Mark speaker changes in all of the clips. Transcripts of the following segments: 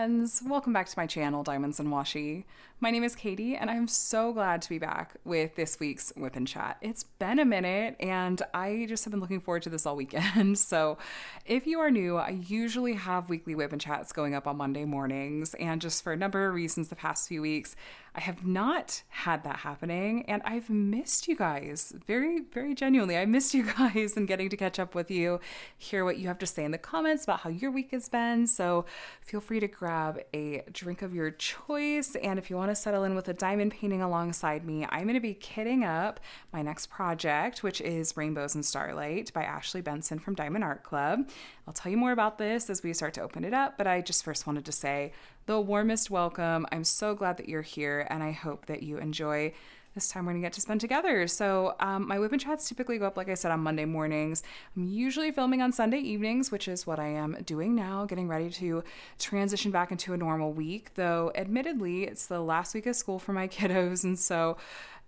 Speaker 1: friends, welcome back to my channel, Diamonds and Washi. My name is Katie, and I'm so glad to be back with this week's WIP and Chat. It's been a minute, and I just have been looking forward to this all weekend. So if you are new, I usually have weekly WIP and Chats going up on Monday mornings, and just for a number of reasons the past few weeks, I have not had that happening, and I've missed you guys. Very, very genuinely, I missed you guys and getting to catch up with you, hear what you have to say in the comments about how your week has been. So feel free to grab a drink of your choice, and if you want to settle in with a diamond painting alongside me, I'm going to be kitting up my next project, which is Rainbows and Starlight by Ashley Benson from Diamond Art Club. I'll tell you more about this as we start to open it up, but I just first wanted to say the warmest welcome. I'm so glad that you're here, and I hope that you enjoy this time we're gonna get to spend together. So my WIP and Chats typically go up, like I said, on Monday mornings. I'm usually filming on Sunday evenings, which is what I am doing now, getting ready to transition back into a normal week, though admittedly it's the last week of school for my kiddos, and so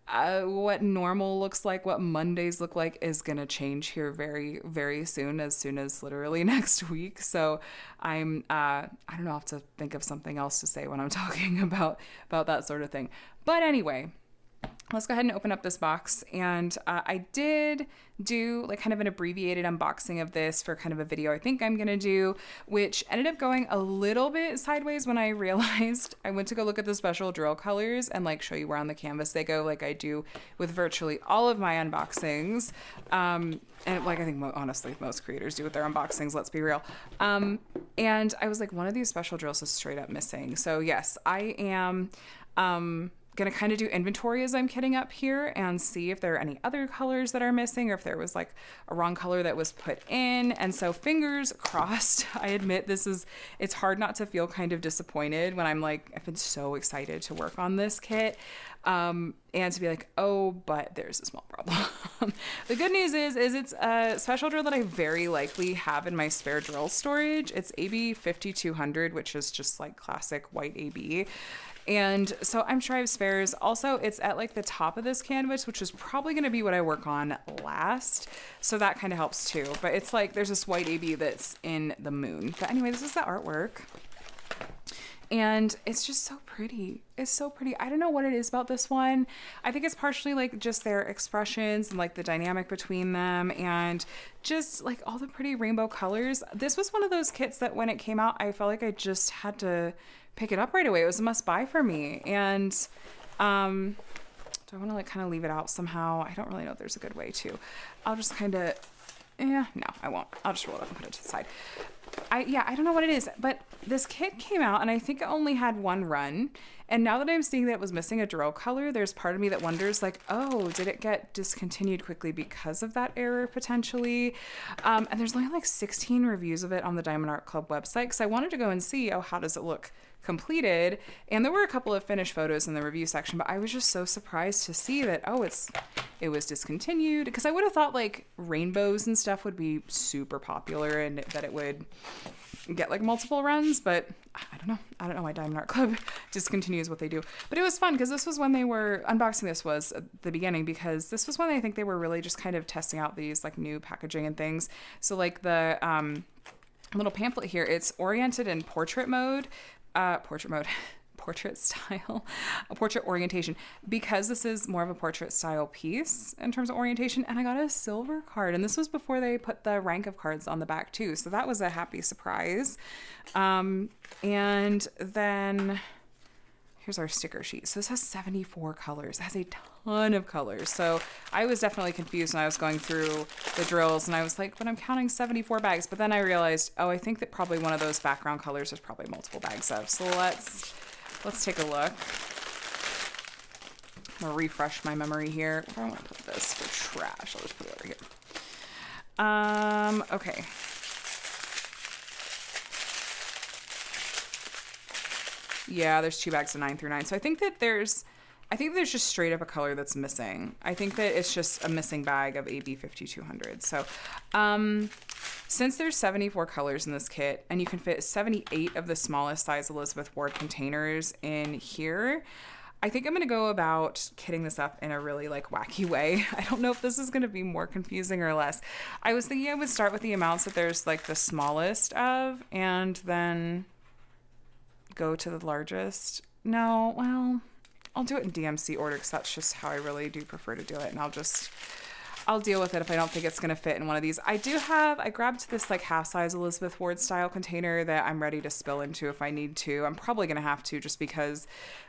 Speaker 1: what normal looks like, what Mondays look like, is going to change here very, very soon as literally next week. So I don't know, I'll have to think of something else to say when I'm talking about that sort of thing. But anyway, let's go ahead and open up this box. And I did do like kind of an abbreviated unboxing of this for kind of a video I think I'm going to do, which ended up going a little bit sideways when I realized I went to go look at the special drill colors and like show you where on the canvas they go, like I do with virtually all of my unboxings. And like I think honestly most creators do with their unboxings, let's be real. And I was like, one of these special drills is straight up missing. So yes, I am gonna kind of do inventory as I'm kitting up here and see if there are any other colors that are missing or if there was like a wrong color that was put in. And so fingers crossed. I admit it's hard not to feel kind of disappointed when I'm like, I've been so excited to work on this kit. And to be like, oh, but there's a small problem. The good news is it's a special drill that I very likely have in my spare drill storage. It's AB 5200, which is just like classic white AB. And so I'm sure I have spares. Also, it's at like the top of this canvas, which is probably going to be what I work on last. So that kind of helps too. But it's like there's this white AB that's in the moon. But anyway, this is the artwork. And it's just so pretty. It's so pretty. I don't know what it is about this one. I think it's partially like just their expressions and like the dynamic between them and just like all the pretty rainbow colors. This was one of those kits that when it came out, I felt like I just had to pick it up right away. It was a must buy for me. And do I want to like kind of leave it out somehow? I don't really know if there's a good way to. I'll just kind of, no, I won't. I'll just roll it up and put it to the side. I don't know what it is, but this kit came out and I think it only had one run. And now that I'm seeing that it was missing a drill color, there's part of me that wonders like, oh, did it get discontinued quickly because of that error potentially? And there's only like 16 reviews of it on the Diamond Art Club website because I wanted to go and see, oh, how does it look completed? And there were a couple of finished photos in the review section, but I was just so surprised to see that, oh, it was discontinued, because I would have thought like rainbows and stuff would be super popular and that it would get like multiple runs, but I don't know why Diamond Art Club discontinues what they do. But it was fun because this was when they were unboxing. This was at the beginning, because this was when I think they were really just kind of testing out these like new packaging and things. So like the little pamphlet here, it's oriented in portrait style, a portrait orientation, because this is more of a portrait style piece in terms of orientation. And I got a silver card, and this was before they put the rank of cards on the back too, so that was a happy surprise. And then here's our sticker sheet. So this has 74 colors. It has a ton of colors. So I was definitely confused when I was going through the drills, and I was like, but I'm counting 74 bags. But then I realized, oh, I think that probably one of those background colors is probably multiple bags of. So let's take a look. I'm gonna refresh my memory here. Where do I want to put this for trash? I'll just put it over here. Okay. Yeah, there's 2 bags of 9 through 9. So I think there's just straight up a color that's missing. I think that it's just a missing bag of AB 5200. So since there's 74 colors in this kit and you can fit 78 of the smallest size Elizabeth Ward containers in here, I think I'm going to go about kitting this up in a really like wacky way. I don't know if this is going to be more confusing or less. I was thinking I would start with the amounts that there's like the smallest of, and then go to the largest. No, well, I'll do it in DMC order because that's just how I really do prefer to do it. And I'll deal with it if I don't think it's going to fit in one of these. I grabbed this like half size Elizabeth Ward style container that I'm ready to spill into if I need to. I'm probably going to have to just because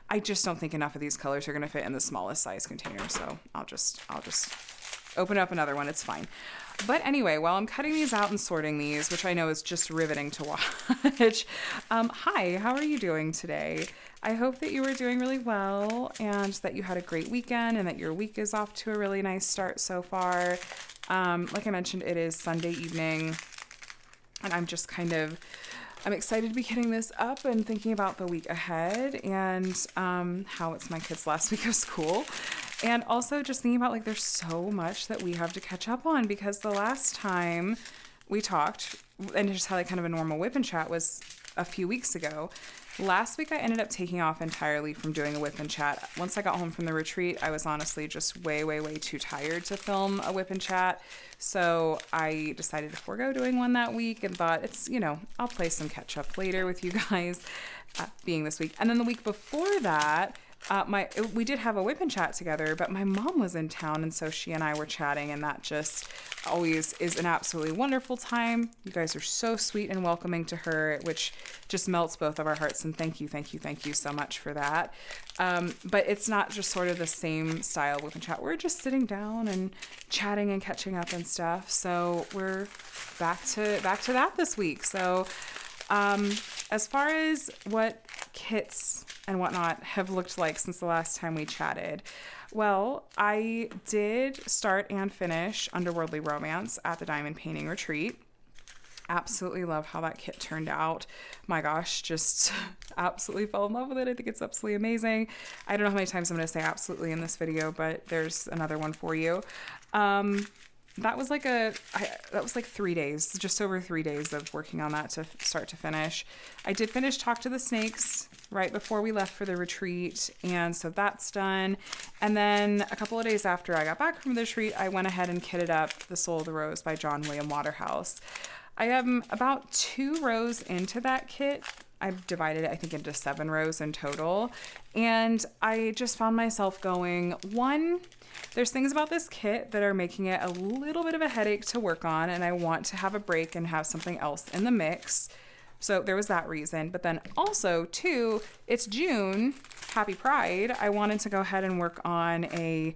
Speaker 1: I just don't think enough of these colors are going to fit in the smallest size container. So I'll just open up another one. It's fine. But anyway, while I'm cutting these out and sorting these, which I know is just riveting to watch, hi, how are you doing today? I hope that you were doing really well and that you had a great weekend and that your week is off to a really nice start so far. Like I mentioned, it is Sunday evening and I'm excited to be getting this up and thinking about the week ahead and how it's my kids' last week of school. And also just thinking about like there's so much that we have to catch up on because the last time we talked and just had like kind of a normal WIP and Chat was a few weeks ago. Last week I ended up taking off entirely from doing a WIP and Chat. Once I got home from the retreat, I was honestly just way too tired to film a WIP and Chat. So I decided to forego doing one that week and thought I'll play some catch up later with you guys being this week. And then the week before that, we did have a WIP and Chat together, but my mom was in town, and so she and I were chatting, and that just always is an absolutely wonderful time. You guys are so sweet and welcoming to her, which just melts both of our hearts, and thank you so much for that. But it's not just sort of the same style WIP and Chat. We're just sitting down and chatting and catching up and stuff, so we're back to that this week. So as far as what kits and whatnot have looked like since the last time we chatted, well, I did start and finish Underworldly Romance at the Diamond Painting Retreat. Absolutely love how that kit turned out. My gosh, just absolutely fell in love with it. I think it's absolutely amazing. I don't know how many times I'm going to say absolutely in this video, but there's another one for you. That was like 3 days, just over 3 days of working on that to start to finish. I did finish Talk to the Snakes right before we left for the retreat, and so that's done. And then a couple of days after I got back from the retreat, I went ahead and kitted up The Soul of the Rose by John William Waterhouse. I am about 2 rows into that kit. I've divided it, I think, into 7 rows in total. And I just found myself going, there's things about this kit that are making it a little bit of a headache to work on, and I want to have a break and have something else in the mix. So there was that reason. But then also, 2, it's June, happy Pride. I wanted to go ahead and work on a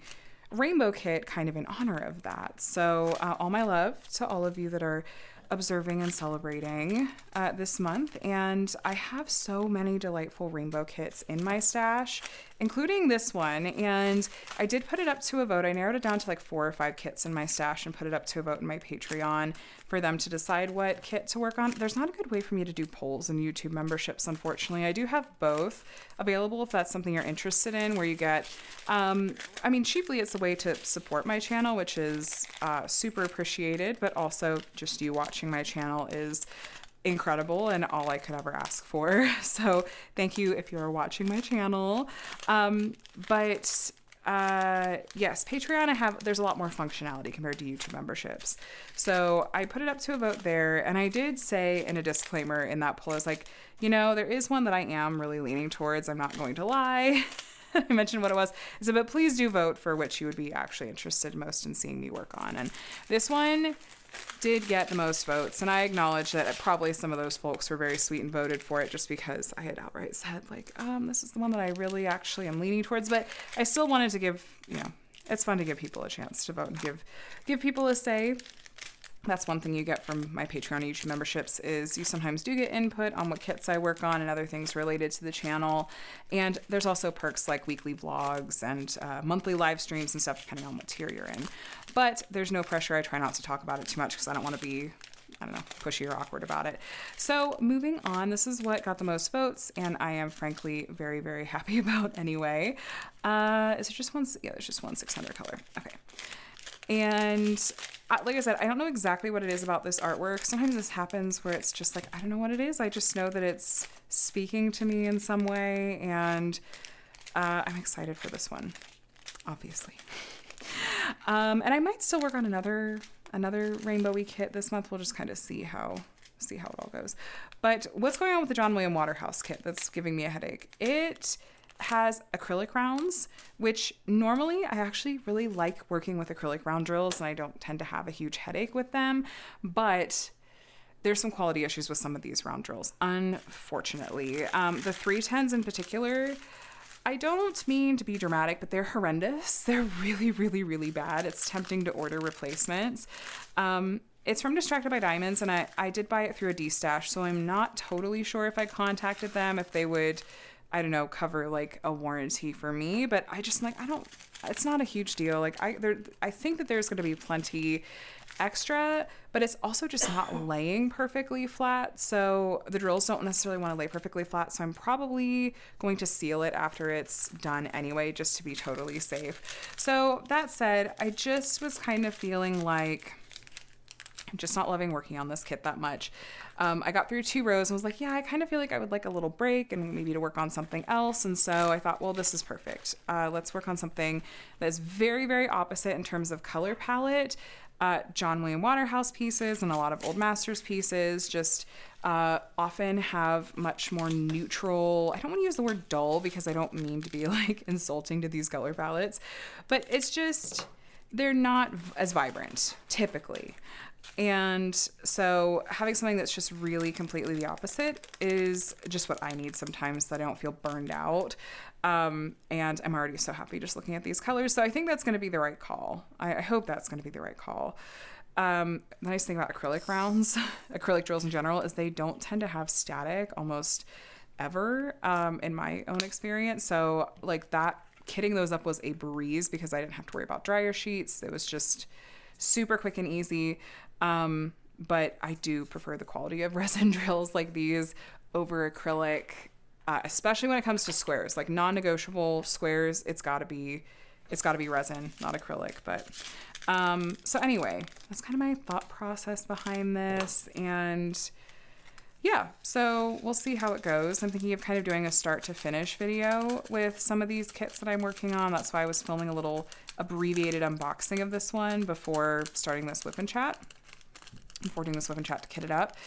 Speaker 1: rainbow kit kind of in honor of that. So all my love to all of you that are observing and celebrating this month, and I have so many delightful rainbow kits in my stash, including this one, and I did put it up to a vote. I narrowed it down to like 4 or 5 kits in my stash and put it up to a vote in my Patreon for them to decide what kit to work on. There's not a good way for me to do polls and YouTube memberships, unfortunately. I do have both available if that's something you're interested in, where you get, chiefly it's a way to support my channel, which is super appreciated, but also just you watching my channel is incredible and all I could ever ask for. So thank you if you're watching my channel. Yes, Patreon, there's a lot more functionality compared to YouTube memberships. So I put it up to a vote there, and I did say in a disclaimer in that poll, I was like, there is one that I am really leaning towards. I'm not going to lie. I mentioned what it was. I said, but please do vote for which you would be actually interested most in seeing me work on. And this one did get the most votes, and I acknowledge that probably some of those folks were very sweet and voted for it just because I had outright said, like, this is the one that I really actually am leaning towards. But I still wanted to give, it's fun to give people a chance to vote and give people a say. That's one thing you get from my Patreon and YouTube memberships is you sometimes do get input on what kits I work on and other things related to the channel. And there's also perks like weekly vlogs and monthly live streams and stuff depending on what tier you're in. But there's no pressure. I try not to talk about it too much because I don't want to be, pushy or awkward about it. So moving on, this is what got the most votes, and I am frankly very, very happy about anyway. Is it just one? Yeah, there's just one 600 color. Okay. And like I said, I don't know exactly what it is about this artwork. Sometimes this happens where it's just like, I don't know what it is. I just know that it's speaking to me in some way, and I'm excited for this one, obviously. And I might still work on another rainbowy kit this month. We'll just kind of see how see how it all goes. But what's going on with the John William Waterhouse kit that's giving me a headache? It has acrylic rounds, which normally I actually really like working with acrylic round drills, and I don't tend to have a huge headache with them, but there's some quality issues with some of these round drills, unfortunately. The 310s in particular, I don't mean to be dramatic, but they're horrendous. They're really, really, really bad. It's tempting to order replacements. It's from Distracted by Diamonds, and I did buy it through a D-stash, so I'm not totally sure if I contacted them, if they would, I don't know, cover like a warranty for me, but I just like, it's not a huge deal. Like I think that there's going to be plenty extra, but it's also just not laying perfectly flat. So the drills don't necessarily want to lay perfectly flat. So I'm probably going to seal it after it's done anyway, just to be totally safe. So that said, I just was kind of feeling like I'm just not loving working on this kit that much. I got through 2 rows and was like, yeah, I kind of feel like I would like a little break and maybe to work on something else. And so I thought, well, this is perfect. Let's work on something that is very, very opposite in terms of color palette. John William Waterhouse pieces and a lot of Old Masters pieces just often have much more neutral, I don't want to use the word dull because I don't mean to be like insulting to these color palettes, but it's just, they're not as vibrant typically. And so having something that's just really completely the opposite is just what I need sometimes, so that I don't feel burned out. And I'm already so happy just looking at these colors. So I think that's going to be the right call. I hope that's going to be the right call. The nice thing about acrylic rounds, acrylic drills in general, is they don't tend to have static almost ever, in my own experience. So like that, kitting those up was a breeze because I didn't have to worry about dryer sheets. It was just super quick and easy. But I do prefer the quality of resin drills like these over acrylic, especially when it comes to squares, like non-negotiable squares. It's gotta be resin, not acrylic. But, so anyway, that's kind of my thought process behind this. And yeah, so we'll see how it goes. I'm thinking of kind of doing a start to finish video with some of these kits that I'm working on. That's why I was filming a little abbreviated unboxing of this one before starting this WIP and Chat. Before doing this WIP and Chat to kit it up.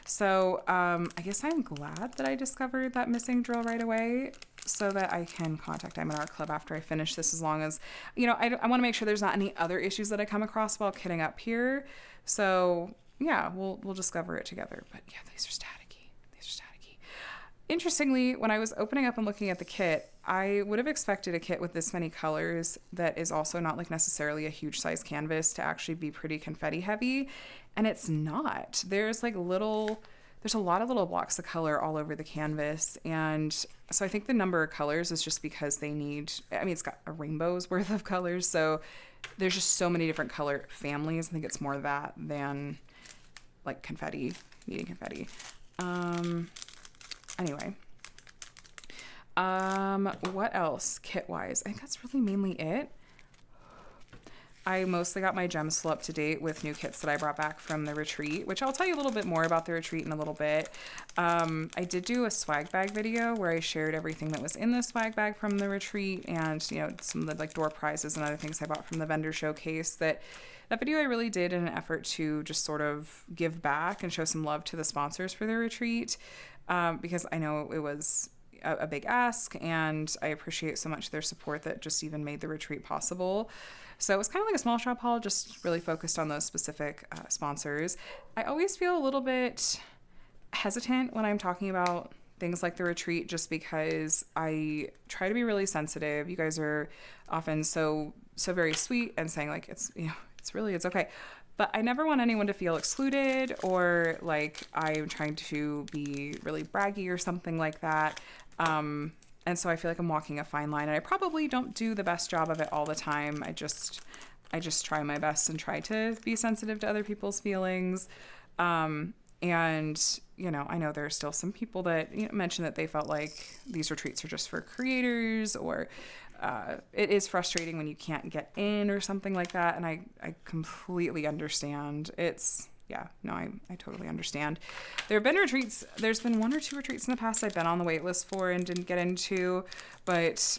Speaker 1: So I guess I'm glad that I discovered that missing drill right away so that I can contact Diamond Art Club after I finish this, as long as, you know, I want to make sure there's not any other issues that I come across while kitting up here. So yeah, we'll discover it together. But yeah, these are staticky. Interestingly, when I was opening up and looking at the kit, I would have expected a kit with this many colors that is also not like necessarily a huge size canvas to actually be pretty confetti heavy. And it's not. There's a lot of little blocks of color all over the canvas. And so I think the number of colors is just because it's got a rainbow's worth of colors. So there's just so many different color families. I think it's more that than like confetti, needing confetti. Anyway, what else kit-wise? I think that's really mainly it. I mostly got my gem slow up to date with new kits that I brought back from the retreat, which I'll tell you a little bit more about the retreat in a little bit. I did do a swag bag video where I shared everything that was in the swag bag from the retreat, and some of the like door prizes and other things I bought from the vendor showcase. That video I really did in an effort to just sort of give back and show some love to the sponsors for the retreat, because I know it was a big ask, and I appreciate so much their support that just even made the retreat possible. So it was kind of like a small shop haul, just really focused on those specific sponsors. I always feel a little bit hesitant when I'm talking about things like the retreat, just because I try to be really sensitive. You guys are often so very sweet and saying like, it's okay. But I never want anyone to feel excluded or like I'm trying to be really braggy or something like that. And so I feel like I'm walking a fine line, and I probably don't do the best job of it all the time. I just try my best and try to be sensitive to other people's feelings. And, I know there are still some people that mention that they felt like these retreats are just for creators, or it is frustrating when you can't get in or something like that. And I completely understand. I totally understand. There have been retreats. There's been 1 or 2 retreats in the past I've been on the wait list for and didn't get into, but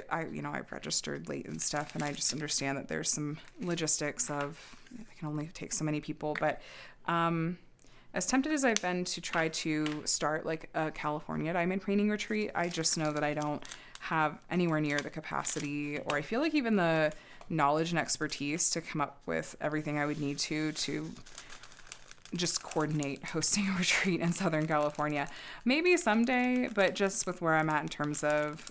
Speaker 1: I've registered late and stuff, and I just understand that there's some logistics of it can only take so many people. But as tempted as I've been to try to start like a California diamond painting retreat, I just know that I don't have anywhere near the capacity, or I feel like even the knowledge and expertise to come up with everything I would need to just coordinate hosting a retreat in Southern California. Maybe someday, but just with where I'm at in terms of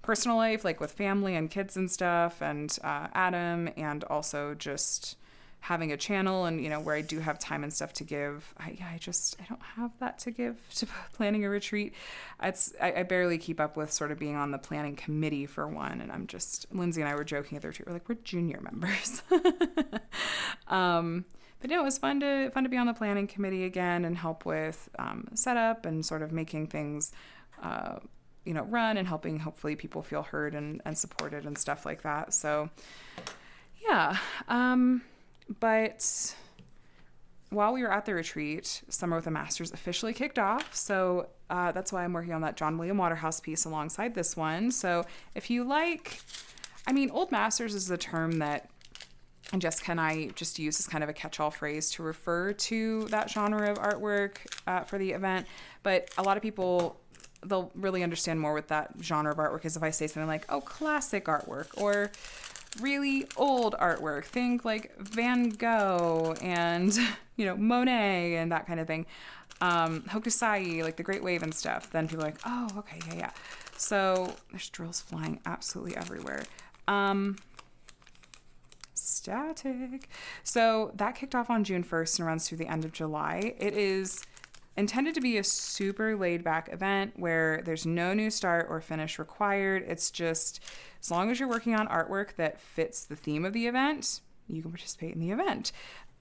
Speaker 1: personal life, like with family and kids and stuff, and Adam, and also just having a channel and, where I do have time and stuff to give. I don't have that to give to planning a retreat. I barely keep up with sort of being on the planning committee for one. And Lindsay and I were joking at the retreat. We're like, we're junior members. But no, it was fun to be on the planning committee again and help with setup and sort of making things, run and helping hopefully people feel heard and supported and stuff like that. So yeah. But while we were at the retreat, Summer with a Masters officially kicked off. So that's why I'm working on that John William Waterhouse piece alongside this one. So if you Old Masters is the term that Jessica and I just use as kind of a catch-all phrase to refer to that genre of artwork for the event. But a lot of people, they'll really understand more with that genre of artwork is if I say something like, oh, classic artwork, or really old artwork. Think like Van Gogh and, Monet and that kind of thing. Hokusai, like the Great Wave and stuff. Then people are like, oh, okay, yeah. So there's drills flying absolutely everywhere. Static. So that kicked off on June 1st and runs through the end of July. It is intended to be a super laid back event where there's no new start or finish required. It's just, as long as you're working on artwork that fits the theme of the event, you can participate in the event.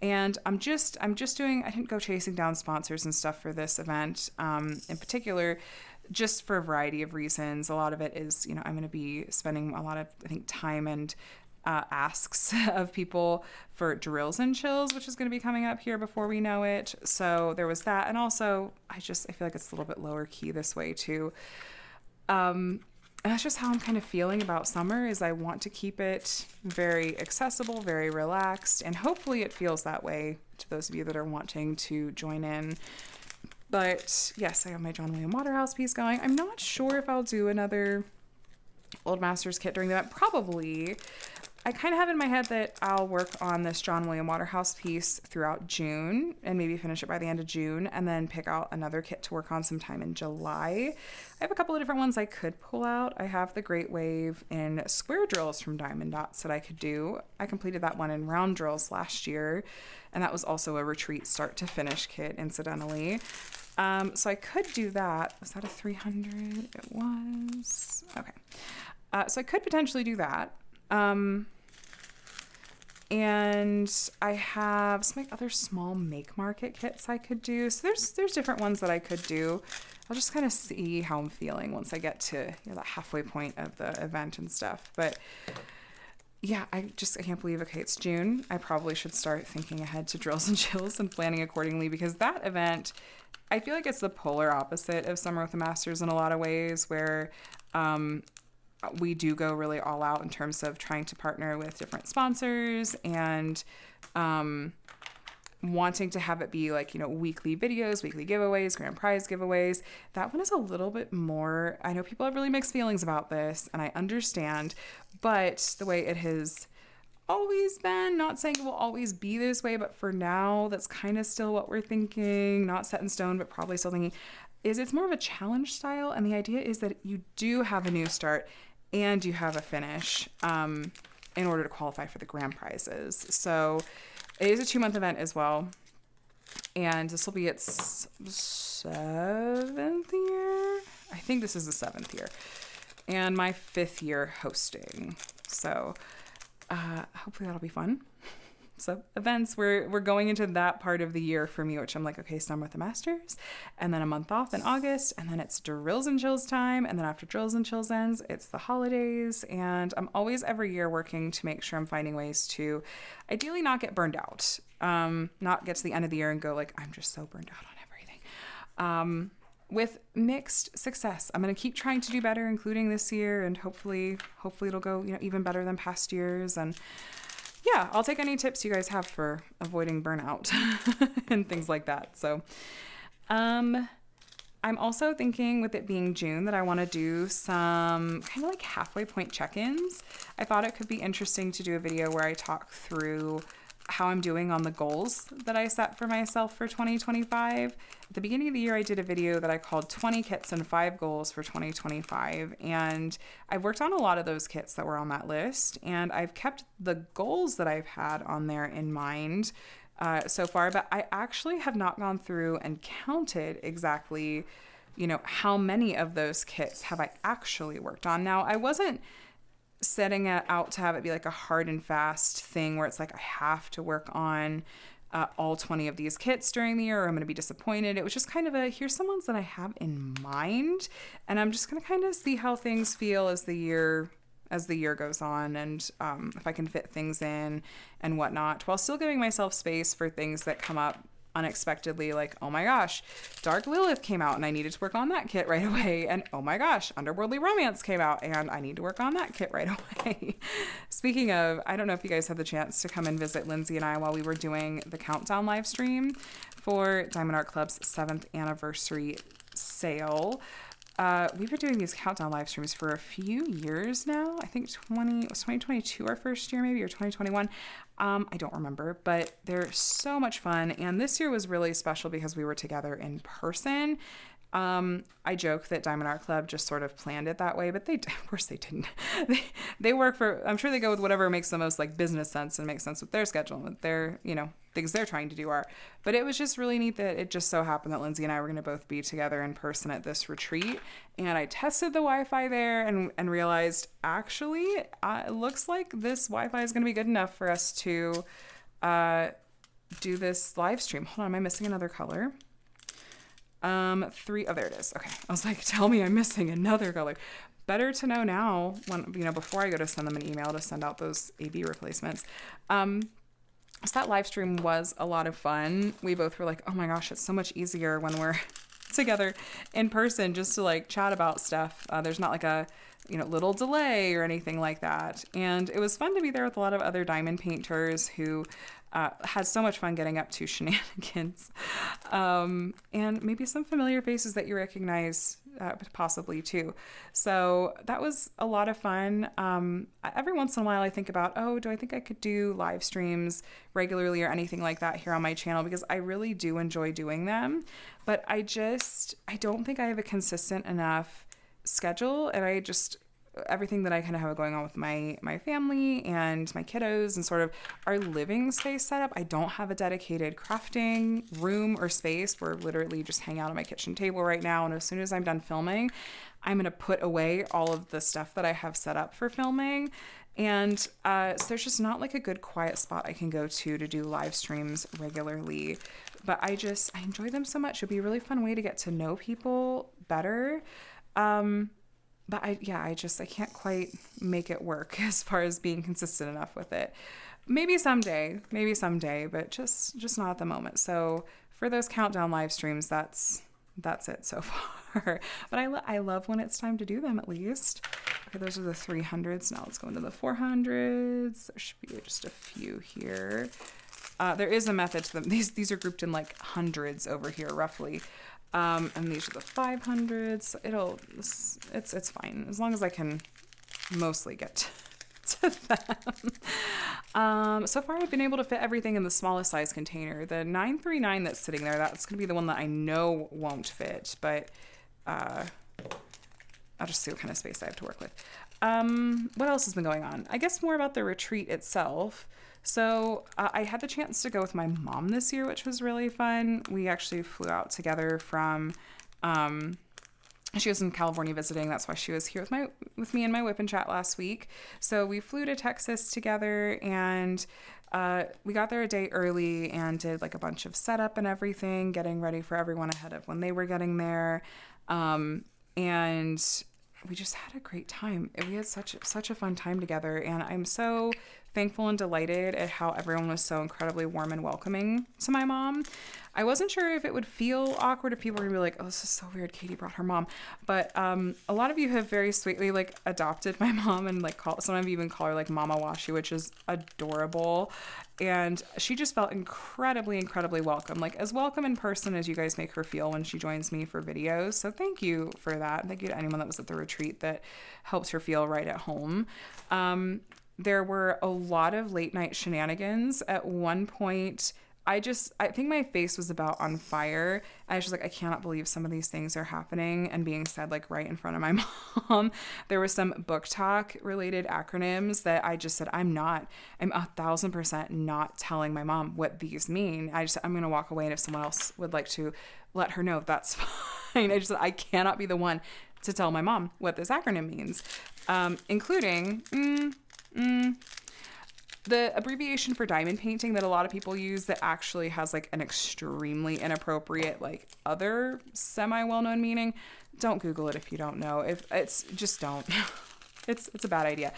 Speaker 1: And I didn't go chasing down sponsors and stuff for this event, in particular, just for a variety of reasons. A lot of it is, I'm going to be spending a lot of, I think, time and asks of people for drills and chills, which is going to be coming up here before we know it. So there was that. And also, I feel like it's a little bit lower key this way too. And that's just how I'm kind of feeling about summer, is I want to keep it very accessible, very relaxed, and hopefully it feels that way to those of you that are wanting to join in. But yes, I have my John William Waterhouse piece going. I'm not sure if I'll do another Old Masters kit during the event. Probably. I kind of have in my head that I'll work on this John William Waterhouse piece throughout June and maybe finish it by the end of June, and then pick out another kit to work on sometime in July. I have a couple of different ones I could pull out. I have the Great Wave in square drills from Diamond Dots that I could do. I completed that one in round drills last year, and that was also a retreat start to finish kit, incidentally. So I could do that. Was that a 300? It was. Okay. So I could potentially do that. And I have some other small make market kits I could do. So there's different ones that I could do. I'll just kind of see how I'm feeling once I get to that halfway point of the event and stuff. But yeah, I can't believe, okay, it's June. I probably should start thinking ahead to drills and chills and planning accordingly, because that event, I feel like it's the polar opposite of Summer with the Masters in a lot of ways, where we do go really all out in terms of trying to partner with different sponsors and wanting to have it be like, weekly videos, weekly giveaways, grand prize giveaways. That one is a little bit more, I know people have really mixed feelings about this, and I understand, but the way it has always been, not saying it will always be this way, but for now, that's kind of still what we're thinking, not set in stone, but probably still thinking, is it's more of a challenge style. And the idea is that you do have a new start and you have a finish in order to qualify for the grand prizes. So it is a 2-month event as well. And this will be its 7th year. I think this is the 7th year. And my 5th year hosting. So hopefully that'll be fun. So events, we're going into that part of the year for me, which I'm like, okay, Summer with the Masters, and then a month off in August, and then it's drills and chills time, and then after drills and chills ends, it's the holidays, and I'm always every year working to make sure I'm finding ways to ideally not get burned out, not get to the end of the year and go like, I'm just so burned out on everything. With mixed success. I'm going to keep trying to do better, including this year, and hopefully it'll go, even better than past years. And yeah, I'll take any tips you guys have for avoiding burnout and things like that. So, I'm also thinking, with it being June, that I want to do some kind of like halfway point check-ins. I thought it could be interesting to do a video where I talk through how I'm doing on the goals that I set for myself for 2025. At the beginning of the year, I did a video that I called 20 kits and 5 goals for 2025. And I've worked on a lot of those kits that were on that list. And I've kept the goals that I've had on there in mind so far, but I actually have not gone through and counted exactly, how many of those kits have I actually worked on. Now, I wasn't setting it out to have it be like a hard and fast thing where it's like I have to work on all 20 of these kits during the year or I'm going to be disappointed. It was just kind of here's some ones that I have in mind, and I'm just going to kind of see how things feel as the year goes on, and if I can fit things in and whatnot, while still giving myself space for things that come up unexpectedly, like, oh my gosh, Dark Lilith came out and I needed to work on that kit right away, and oh my gosh, Underworldly Romance came out and I need to work on that kit right away. Speaking of, I don't know if you guys had the chance to come and visit Lindsay and I while we were doing the countdown live stream for Diamond Art Club's 7th anniversary sale. We've been doing these countdown live streams for a few years now. I think it was 2022 our first year, maybe, or 2021. I don't remember, but they're so much fun. And this year was really special because we were together in person. I joke that Diamond Art Club just sort of planned it that way, but of course they didn't. They work for, I'm sure they go with whatever makes the most like business sense and makes sense with their schedule and with their, things they're trying to do are. But it was just really neat that it just so happened that Lindsay and I were going to both be together in person at this retreat. And I tested the Wi-Fi there and realized, actually, it looks like this Wi-Fi is going to be good enough for us to do this live stream. Hold on, am I missing another color? 3, oh, there it is. Okay. I was like, tell me I'm missing another color. Better to know now when, before I go to send them an email to send out those AB replacements. So that live stream was a lot of fun. We both were like, oh my gosh, it's so much easier when we're together in person just to like chat about stuff. There's not like a, little delay or anything like that. And it was fun to be there with a lot of other diamond painters who had so much fun getting up to shenanigans. And maybe some familiar faces that you recognize possibly too. So that was a lot of fun. Every once in a while I think about, do I think I could do live streams regularly or anything like that here on my channel? Because I really do enjoy doing them, but I don't think I have a consistent enough schedule, and everything that I kind of have going on with my family and my kiddos and sort of our living space setup. I don't have a dedicated crafting room or space. We're literally just hang out on my kitchen table right now. And as soon as I'm done filming, I'm going to put away all of the stuff that I have set up for filming. And so there's just not like a good quiet spot I can go to do live streams regularly. But I enjoy them so much. It'd be a really fun way to get to know people better. But I can't quite make it work as far as being consistent enough with it. Maybe someday, but just not at the moment. So for those countdown live streams, that's it so far. But I love when it's time to do them, at least. Okay, those are the 300s. Now let's go into the 400s. There should be just a few here. There is a method to them. These are grouped in like hundreds over here, roughly. And these are the 500s. It's fine as long as I can mostly get to them. So far I've been able to fit everything in the smallest size container. The 939 that's sitting there, that's going to be the one that I know won't fit, but I'll just see what kind of space I have to work with. What else has been going on? I guess more about the retreat itself. So I had the chance to go with my mom this year, which was really fun. We actually flew out together from, she was in California visiting. That's why she was here with me and my WIP and Chat last week. So we flew to Texas together, and we got there a day early and did like a bunch of setup and everything, getting ready for everyone ahead of when they were getting there. And we just had a great time. We had such a fun time together, and I'm so thankful and delighted at how everyone was so incredibly warm and welcoming to my mom. I wasn't sure if it would feel awkward, if people were gonna be like, oh, this is so weird, Katie brought her mom. But a lot of you have very sweetly like adopted my mom and like some of you even call her like Mama Washi, which is adorable. And she just felt incredibly welcome, like as welcome in person as you guys make her feel when she joins me for videos. So thank you for that. Thank you to anyone that was at the retreat that helped her feel right at home. There were a lot of late night shenanigans. At one point, I think my face was about on fire. I was just like, I cannot believe some of these things are happening and being said like right in front of my mom. There was some book talk related acronyms that I just said, I'm 1,000% not telling my mom what these mean. I'm going to walk away. And if someone else would like to let her know, that's fine. I cannot be the one to tell my mom what this acronym means, including, the abbreviation for diamond painting that a lot of people use that actually has like an extremely inappropriate, like other semi-well-known meaning. Don't Google it if you don't know. If it's just don't. It's a bad idea.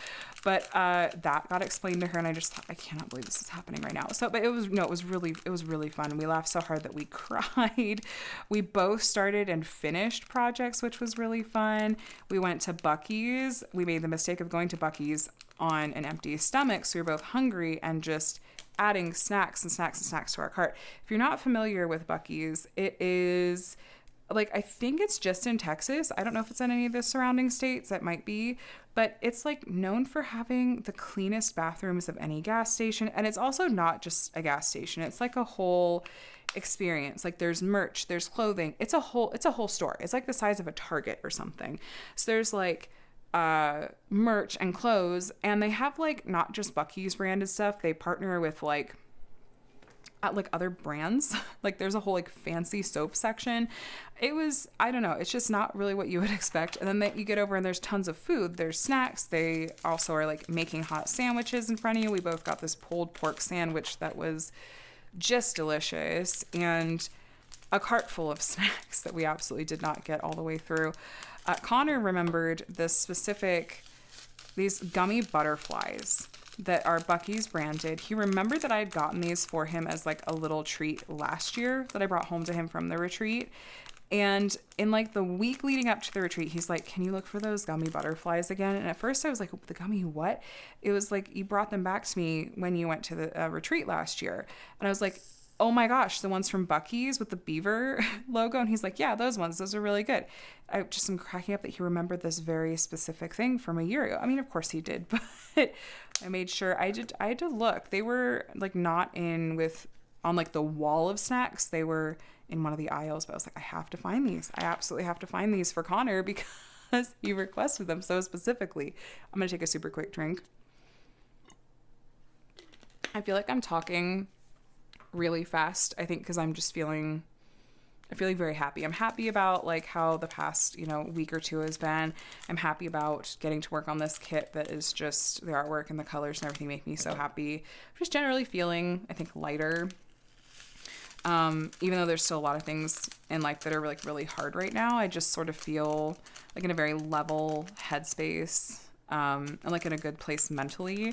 Speaker 1: But that got explained to her, and I just thought, I cannot believe this is happening right now. But it was really fun. We laughed so hard that we cried. We both started and finished projects, which was really fun. We went to Buc-ee's. We made the mistake of going to Buc-ee's on an empty stomach, so we were both hungry and just adding snacks to our cart. If you're not familiar with Buc-ee's, it is like, I think it's just in Texas. I don't know if it's in any of the surrounding states. It might be, but it's like known for having the cleanest bathrooms of any gas station. And it's also not just a gas station. It's like a whole experience. Like there's merch, there's clothing. It's a whole store. It's like the size of a Target or something. So there's like merch and clothes, and they have like not just Buc-ee's branded stuff. They partner with like other brands. Like there's a whole like fancy soap section. It was, I don't know, it's just not really what you would expect. And then you get over and there's tons of food. There's snacks. They also are like making hot sandwiches in front of you. We both got this pulled pork sandwich that was just delicious, and a cart full of snacks that we absolutely did not get all the way through. Connor remembered these gummy butterflies that are Buc-ee's branded. He remembered that I had gotten these for him as like a little treat last year that I brought home to him from the retreat. And in like the week leading up to the retreat, he's like, can you look for those gummy butterflies again? And at first I was like, the gummy what? It was like, you brought them back to me when you went to the retreat last year. And I was like, oh my gosh, the ones from Buc-ee's with the beaver logo. And he's like, yeah, those ones, those are really good. I just am cracking up that he remembered this very specific thing from a year ago. I mean, of course he did, but I made sure I had to look. They were like not on like the wall of snacks. They were in one of the aisles, but I was like, I have to find these. I absolutely have to find these for Connor because he requested them so specifically. I'm going to take a super quick drink. I feel like I'm talking really fast, I think, because I'm feeling very happy. I'm happy about like how the past, week or two has been. I'm happy about getting to work on this kit that is just the artwork and the colors and everything make me so happy. I'm just generally feeling, I think, lighter. Even though there's still a lot of things in life that are like really hard right now, I just sort of feel like in a very level headspace, and like in a good place mentally.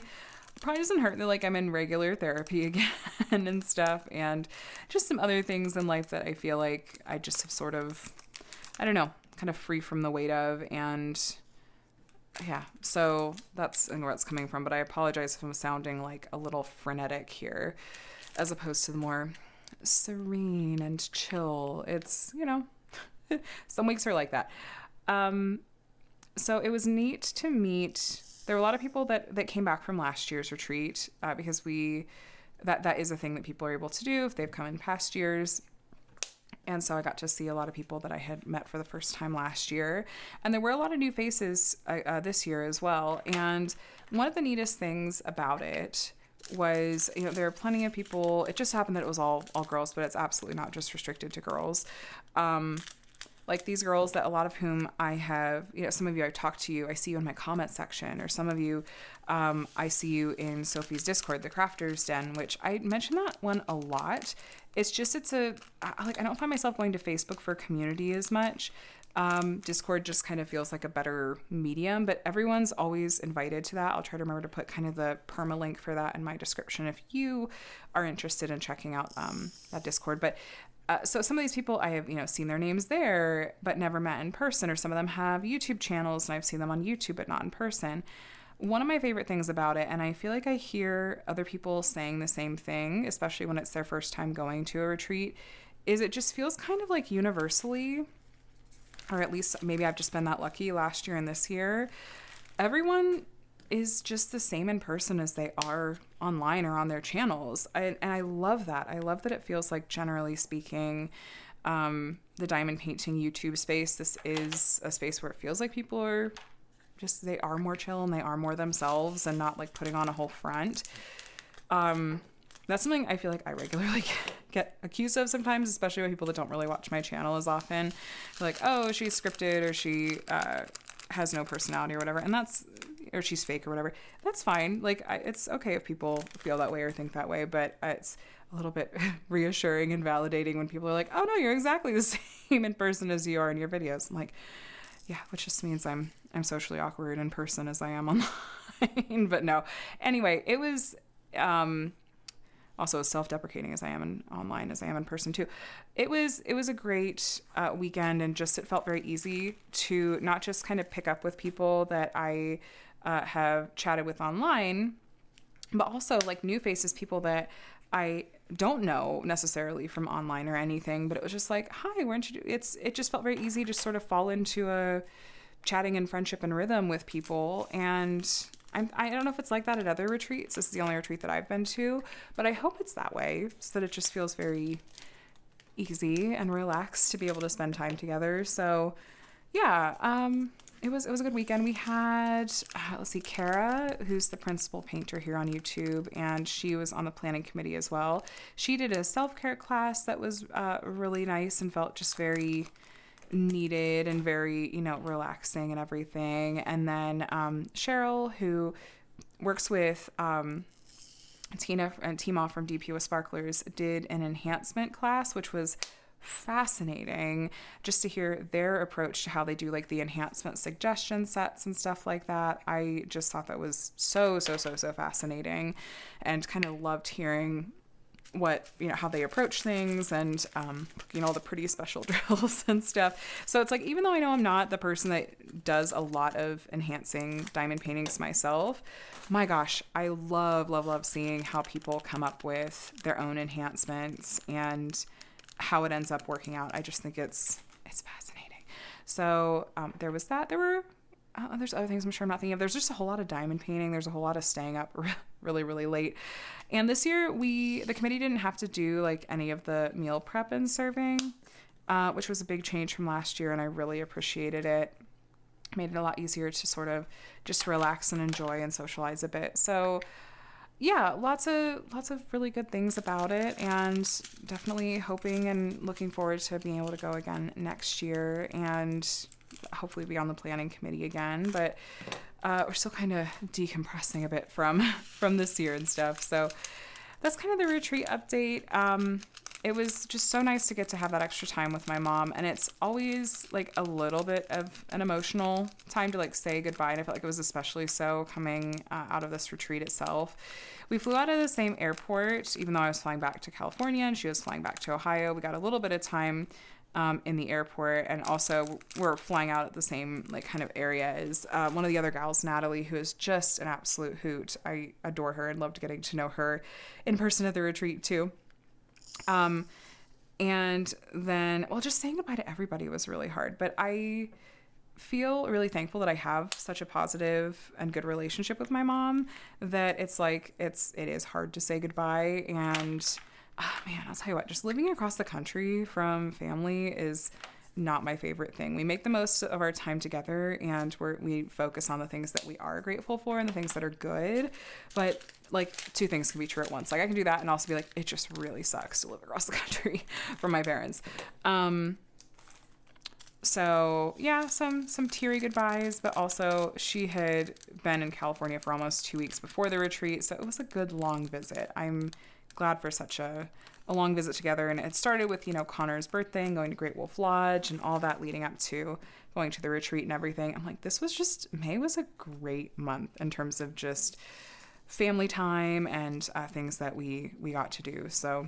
Speaker 1: Probably doesn't hurt that like I'm in regular therapy again and stuff, and just some other things in life that I feel like I just have sort of, I don't know, kind of free from the weight of. And yeah, so that's where it's coming from. But I apologize if I'm sounding like a little frenetic here as opposed to the more serene and chill. It's, some weeks are like that. So it was neat to meet. There were a lot of people that came back from last year's retreat because that is a thing that people are able to do if they've come in past years. And so I got to see a lot of people that I had met for the first time last year. And there were a lot of new faces this year as well. And one of the neatest things about it was, there are plenty of people. It just happened that it was all girls, but it's absolutely not just restricted to girls. Like these girls that a lot of whom I have, some of you I've talked to you, I see you in my comment section, or some of you, I see you in Sophie's Discord, the Crafters Den, which I mention that one a lot. It's I don't find myself going to Facebook for community as much. Discord just kind of feels like a better medium, but everyone's always invited to that. I'll try to remember to put kind of the permalink for that in my description if you are interested in checking out that Discord. But so some of these people I have, seen their names there, but never met in person, or some of them have YouTube channels and I've seen them on YouTube, but not in person. One of my favorite things about it, and I feel like I hear other people saying the same thing, especially when it's their first time going to a retreat, is it just feels kind of like universally, or at least maybe I've just been that lucky last year and this year, everyone is just the same in person as they are online or on their channels. And I love that. I love that it feels like, generally speaking, the diamond painting YouTube space, this is a space where it feels like people are just, they are more chill and they are more themselves and not like putting on a whole front. That's something I feel like I regularly get accused of sometimes, especially by people that don't really watch my channel as often. They're like, oh, she's scripted, or she has no personality or whatever. And or she's fake or whatever. That's fine. Like, it's okay if people feel that way or think that way, but it's a little bit reassuring and validating when people are like, oh no, you're exactly the same in person as you are in your videos. I'm like, yeah, which just means I'm socially awkward in person as I am online. But no. Anyway, it was also as self-deprecating as I am online as I am in person too. It was a great weekend, and just it felt very easy to not just kind of pick up with people that I have chatted with online, but also like new faces, people that I don't know necessarily from online or anything, but it was just like, hi, weren't you? It just felt very easy to sort of fall into a chatting and friendship and rhythm with people. And I don't know if it's like that at other retreats. This is the only retreat that I've been to, but I hope it's that way, so that it just feels very easy and relaxed to be able to spend time together. So yeah, it was a good weekend. We had, Kara, who's the principal painter here on YouTube, and she was on the planning committee as well. She did a self-care class that was really nice and felt just very needed and very, relaxing and everything. And then Cheryl, who works with Tina and Tima from DP with Sparklers, did an enhancement class, which was fascinating just to hear their approach to how they do like the enhancement suggestion sets and stuff like that. I just thought that was so fascinating, and kind of loved hearing what, how they approach things, and all the pretty special drills and stuff. So it's like, even though I know I'm not the person that does a lot of enhancing diamond paintings myself, my gosh, I love seeing how people come up with their own enhancements and how it ends up working out. I just think it's fascinating. So there was that. There were there's other things I'm sure I'm not thinking of. There's just a whole lot of diamond painting. There's a whole lot of staying up really late. And this year the committee didn't have to do like any of the meal prep and serving, which was a big change from last year, and I really appreciated it. Made it a lot easier to sort of just relax and enjoy and socialize a bit. So yeah, lots of really good things about it, and definitely hoping and looking forward to being able to go again next year and hopefully be on the planning committee again. But we're still kind of decompressing a bit from this year and stuff. So that's kind of the retreat update. It was just so nice to get to have that extra time with my mom, and it's always like a little bit of an emotional time to like say goodbye, and I felt like it was especially so coming out of this retreat itself. We flew out of the same airport, even though I was flying back to California and she was flying back to Ohio. We got a little bit of time in the airport, and also we're flying out at the same like kind of area as one of the other gals, Natalie, who is just an absolute hoot. I adore her and loved getting to know her in person at the retreat too. And then, just saying goodbye to everybody was really hard, but I feel really thankful that I have such a positive and good relationship with my mom that it's like, it is hard to say goodbye. And man, I'll tell you what, just living across the country from family is not my favorite thing. We make the most of our time together, and we focus on the things that we are grateful for and the things that are good. But like, two things can be true at once. Like, I can do that and also be like, it just really sucks to live across the country from my parents. So yeah, some teary goodbyes, but also she had been in California for almost 2 weeks before the retreat, so it was a good long visit. I'm glad for such a a long visit together. And it started with, Connor's birthday and going to Great Wolf Lodge and all that leading up to going to the retreat and everything. I'm like, May was a great month in terms of just family time and things that we got to do. So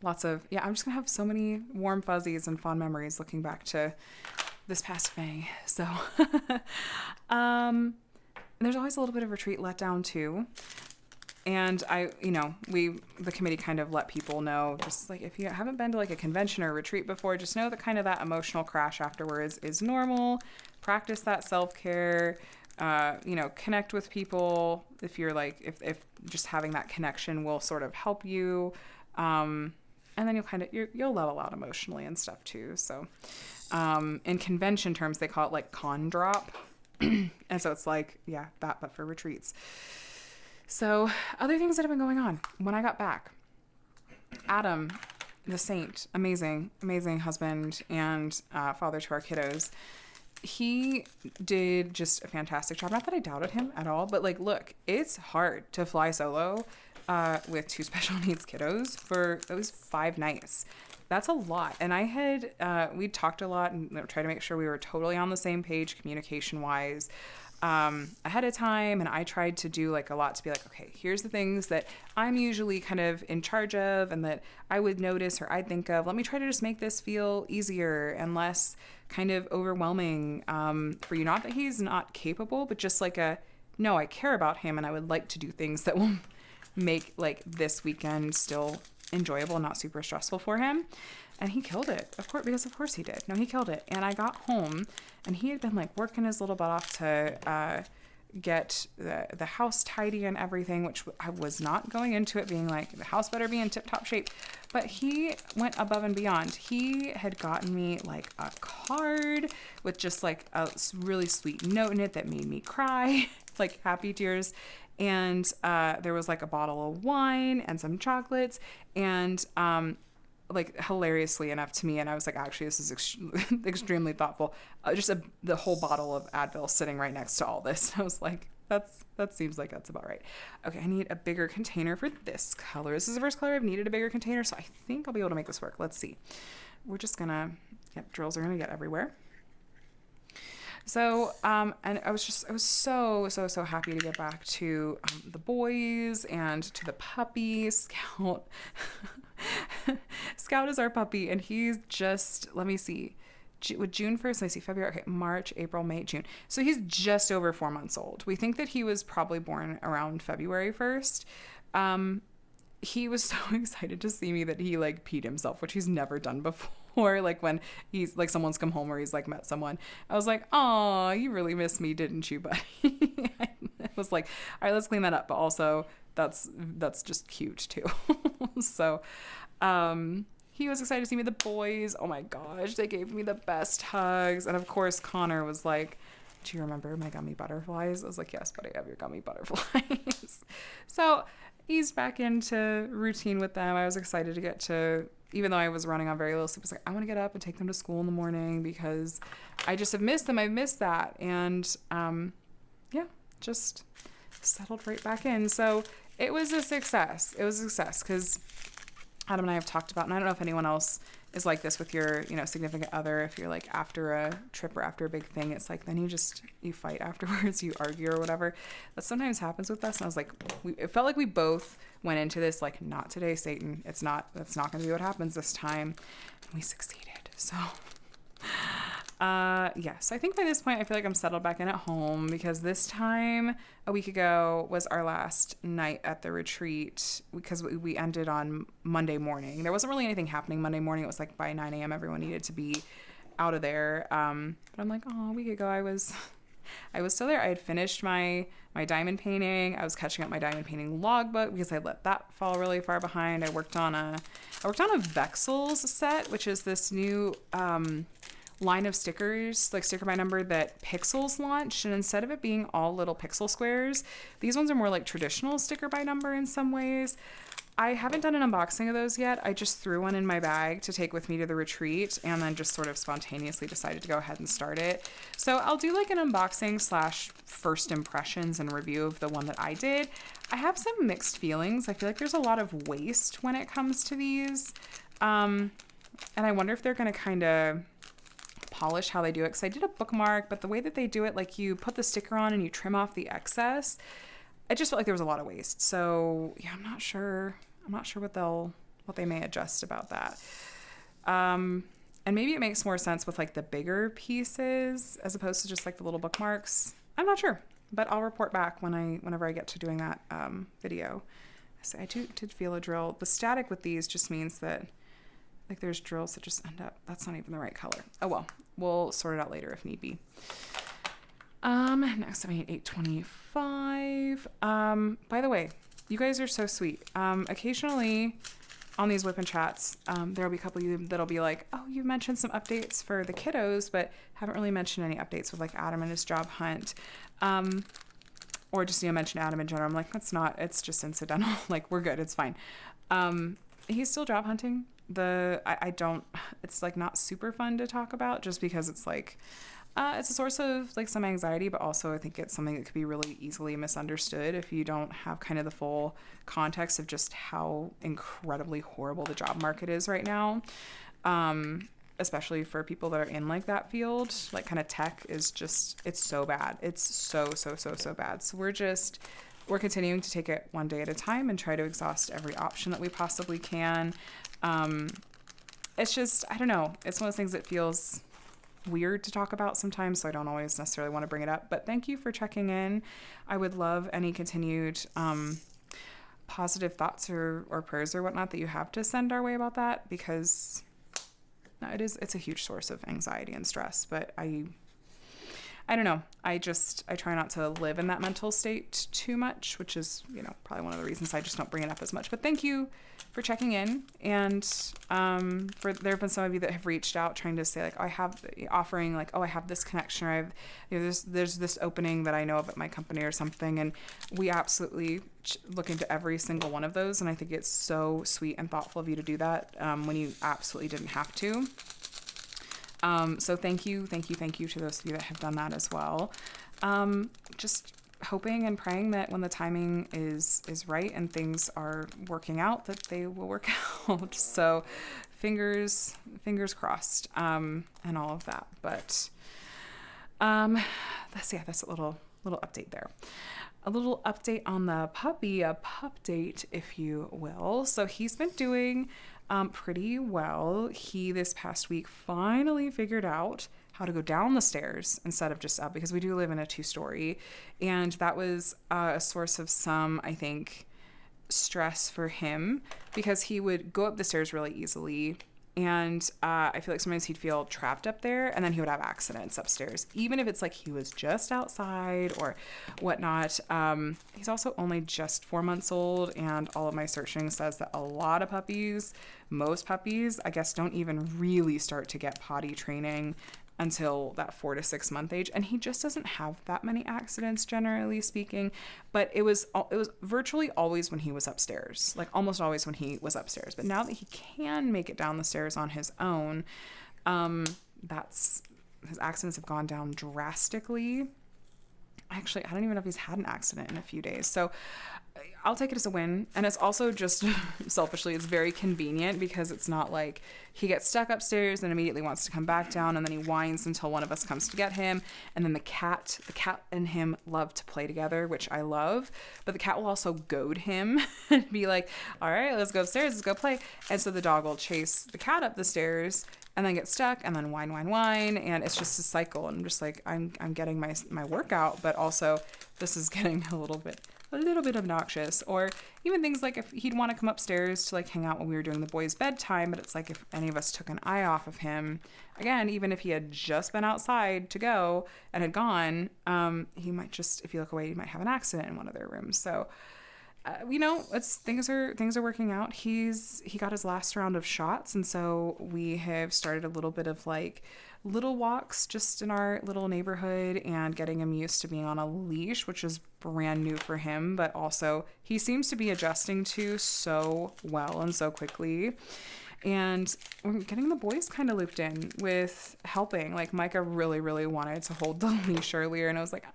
Speaker 1: lots of, I'm just gonna have so many warm fuzzies and fond memories looking back to this past May. So there's always a little bit of retreat letdown too. And the committee kind of let people know, just like, if you haven't been to like a convention or a retreat before, just know that kind of that emotional crash afterwards is normal. Practice that self-care, connect with people. If you're like, if just having that connection will sort of help you. And then you'll level out emotionally and stuff too. So, in convention terms, they call it like con drop. And so it's like, that, but for retreats. So other things that have been going on when I got back, Adam, the saint, amazing husband and father to our kiddos. He did just a fantastic job. Not that I doubted him at all, but like, look, it's hard to fly solo with 2 special needs kiddos for those 5 nights. That's a lot. And I had, we talked a lot and tried to make sure we were totally on the same page communication wise. Ahead of time, and I tried to do like a lot to be like, okay, here's the things that I'm usually kind of in charge of and that I would notice or I'd think of. Let me try to just make this feel easier and less kind of overwhelming for you. Not that he's not capable, but just like no, I care about him and I would like to do things that will make like this weekend still enjoyable and not super stressful for him. And he killed it, of course he did. No, he killed it. And I got home and he had been like working his little butt off to get the house tidy and everything, which I was not going into it being like the house better be in tip top shape. But he went above and beyond. He had gotten me like a card with just like a really sweet note in it that made me cry, like happy tears. And there was like a bottle of wine and some chocolates and like hilariously enough to me, and I was like, actually, this is extremely thoughtful. The whole bottle of Advil sitting right next to all this. I was like, that seems like that's about right. Okay, I need a bigger container for this color. This is the first color I've needed a bigger container, so I think I'll be able to make this work. Let's see. We're just gonna, drills are gonna get everywhere. So, and I was so happy to get back to the boys and to the puppy. Scout. Scout is our puppy, and he's just, let me see, with June 1st, let me see, February, okay, March, April, May, June. So he's just over 4 months old. We think that he was probably born around February 1st. He was so excited to see me that he like peed himself, which he's never done before. Like when he's like, someone's come home or he's like met someone. I was like, "Aw, you really missed me, didn't you, buddy?" I was like, "All right, let's clean that up." But also that's just cute too. So, he was excited to see me. The boys, oh my gosh, they gave me the best hugs. And of course, Connor was like, "Do you remember my gummy butterflies?" I was like, "Yes, buddy, I have your gummy butterflies." So eased back into routine with them. I was excited to get to, even though I was running on very little sleep, I was like, I want to get up and take them to school in the morning because I just have missed them. I missed that. And just settled right back in. So it was a success. Because Adam and I have talked about, and I don't know if anyone else is like this with your, significant other. If you're like after a trip or after a big thing, it's like, then you fight afterwards, you argue or whatever. That sometimes happens with us. And I was like, it felt like we both went into this, like, not today, Satan. That's not going to be what happens this time. And we succeeded. So, so I think by this point, I feel like I'm settled back in at home because this time a week ago was our last night at the retreat because we ended on Monday morning. There wasn't really anything happening Monday morning. It was like by 9 a.m. everyone needed to be out of there. But I'm like, a week ago I was still there. I had finished my diamond painting. I was catching up my diamond painting logbook because I let that fall really far behind. I worked on a Vexels set, which is this new line of stickers, like sticker by number that Pixels launched, and instead of it being all little pixel squares, these ones are more like traditional sticker by number in some ways. I haven't done an unboxing of those yet. I just threw one in my bag to take with me to the retreat and then just sort of spontaneously decided to go ahead and start it. So I'll do like an unboxing / first impressions and review of the one that I did. I have some mixed feelings. I feel like there's a lot of waste when it comes to these. And I wonder if they're going to kind of polish how they do it, because I did a bookmark, but the way that they do it, like you put the sticker on and you trim off the excess, I just felt like there was a lot of waste. So yeah, I'm not sure what they may adjust about that. And maybe it makes more sense with like the bigger pieces as opposed to just like the little bookmarks. I'm not sure, but I'll report back whenever I get to doing that video. So I did feel a drill. The static with these just means that like there's drills that just end up, that's not even the right color. Oh well, we'll sort it out later if need be. Next I need 825. By the way, you guys are so sweet. Occasionally on these WIP and Chats, there'll be a couple of you that'll be like, oh, you mentioned some updates for the kiddos, but haven't really mentioned any updates with like Adam and his job hunt. Or just, mention Adam in general. I'm like, it's just incidental. Like, we're good. It's fine. He's still job hunting. It's like not super fun to talk about just because it's like, it's a source of like some anxiety, but also I think it's something that could be really easily misunderstood if you don't have kind of the full context of just how incredibly horrible the job market is right now. Especially for people that are in like that field, like kind of tech is just, it's so bad. It's so bad. So we're continuing to take it one day at a time and try to exhaust every option that we possibly can. It's just, I don't know. It's one of those things that feels weird to talk about sometimes, so I don't always necessarily want to bring it up, but thank you for checking in. I would love any continued positive thoughts or prayers or whatnot that you have to send our way about that, because no, it's a huge source of anxiety and stress, but I don't know. I try not to live in that mental state too much, which is, probably one of the reasons I just don't bring it up as much. But thank you for checking in. And there have been some of you that have reached out trying to say like, I have this connection, or there's this opening that I know of at my company or something. And we absolutely look into every single one of those. And I think it's so sweet and thoughtful of you to do that when you absolutely didn't have to. So thank you to those of you that have done that as well. Just hoping and praying that when the timing is right and things are working out, that they will work out. So fingers crossed, and all of that. But that's a little update there. A little update on the puppy, a pup date, if you will. So he's been doing pretty well. He this past week finally figured out how to go down the stairs instead of just up, because we do live in a 2-story, and that was a source of some, I think, stress for him, because he would go up the stairs really easily, and I feel like sometimes he'd feel trapped up there, and then he would have accidents upstairs, even if it's like he was just outside or whatnot. He's also only just 4 months old, and all of my searching says that a lot of most puppies, I guess, don't even really start to get potty training until that 4 to 6 month age, and he just doesn't have that many accidents, generally speaking. But it was virtually always when he was upstairs, like almost always when he was upstairs. But now that he can make it down the stairs on his own, his accidents have gone down drastically. Actually, I don't even know if he's had an accident in a few days. So I'll take it as a win. And it's also just selfishly, it's very convenient, because it's not like he gets stuck upstairs and immediately wants to come back down, and then he whines until one of us comes to get him. And then the cat and him love to play together, which I love. But the cat will also goad him and be like, all right, let's go upstairs, let's go play. And so the dog will chase the cat up the stairs and then get stuck and then whine. And it's just a cycle. And I'm just like, I'm getting my workout, but also this is getting a little bit obnoxious. Or even things like if he'd want to come upstairs to like hang out when we were doing the boys' bedtime, but it's like if any of us took an eye off of him, again, even if he had just been outside to go and had gone, he might just, if you look away, he might have an accident in one of their rooms. So things are working out. He got his last round of shots, and so we have started a little bit of like little walks just in our little neighborhood and getting him used to being on a leash, which is brand new for him, but also he seems to be adjusting to so well and so quickly. And we're getting the boys kind of looped in with helping. Like Micah really, really wanted to hold the leash earlier. And I was like,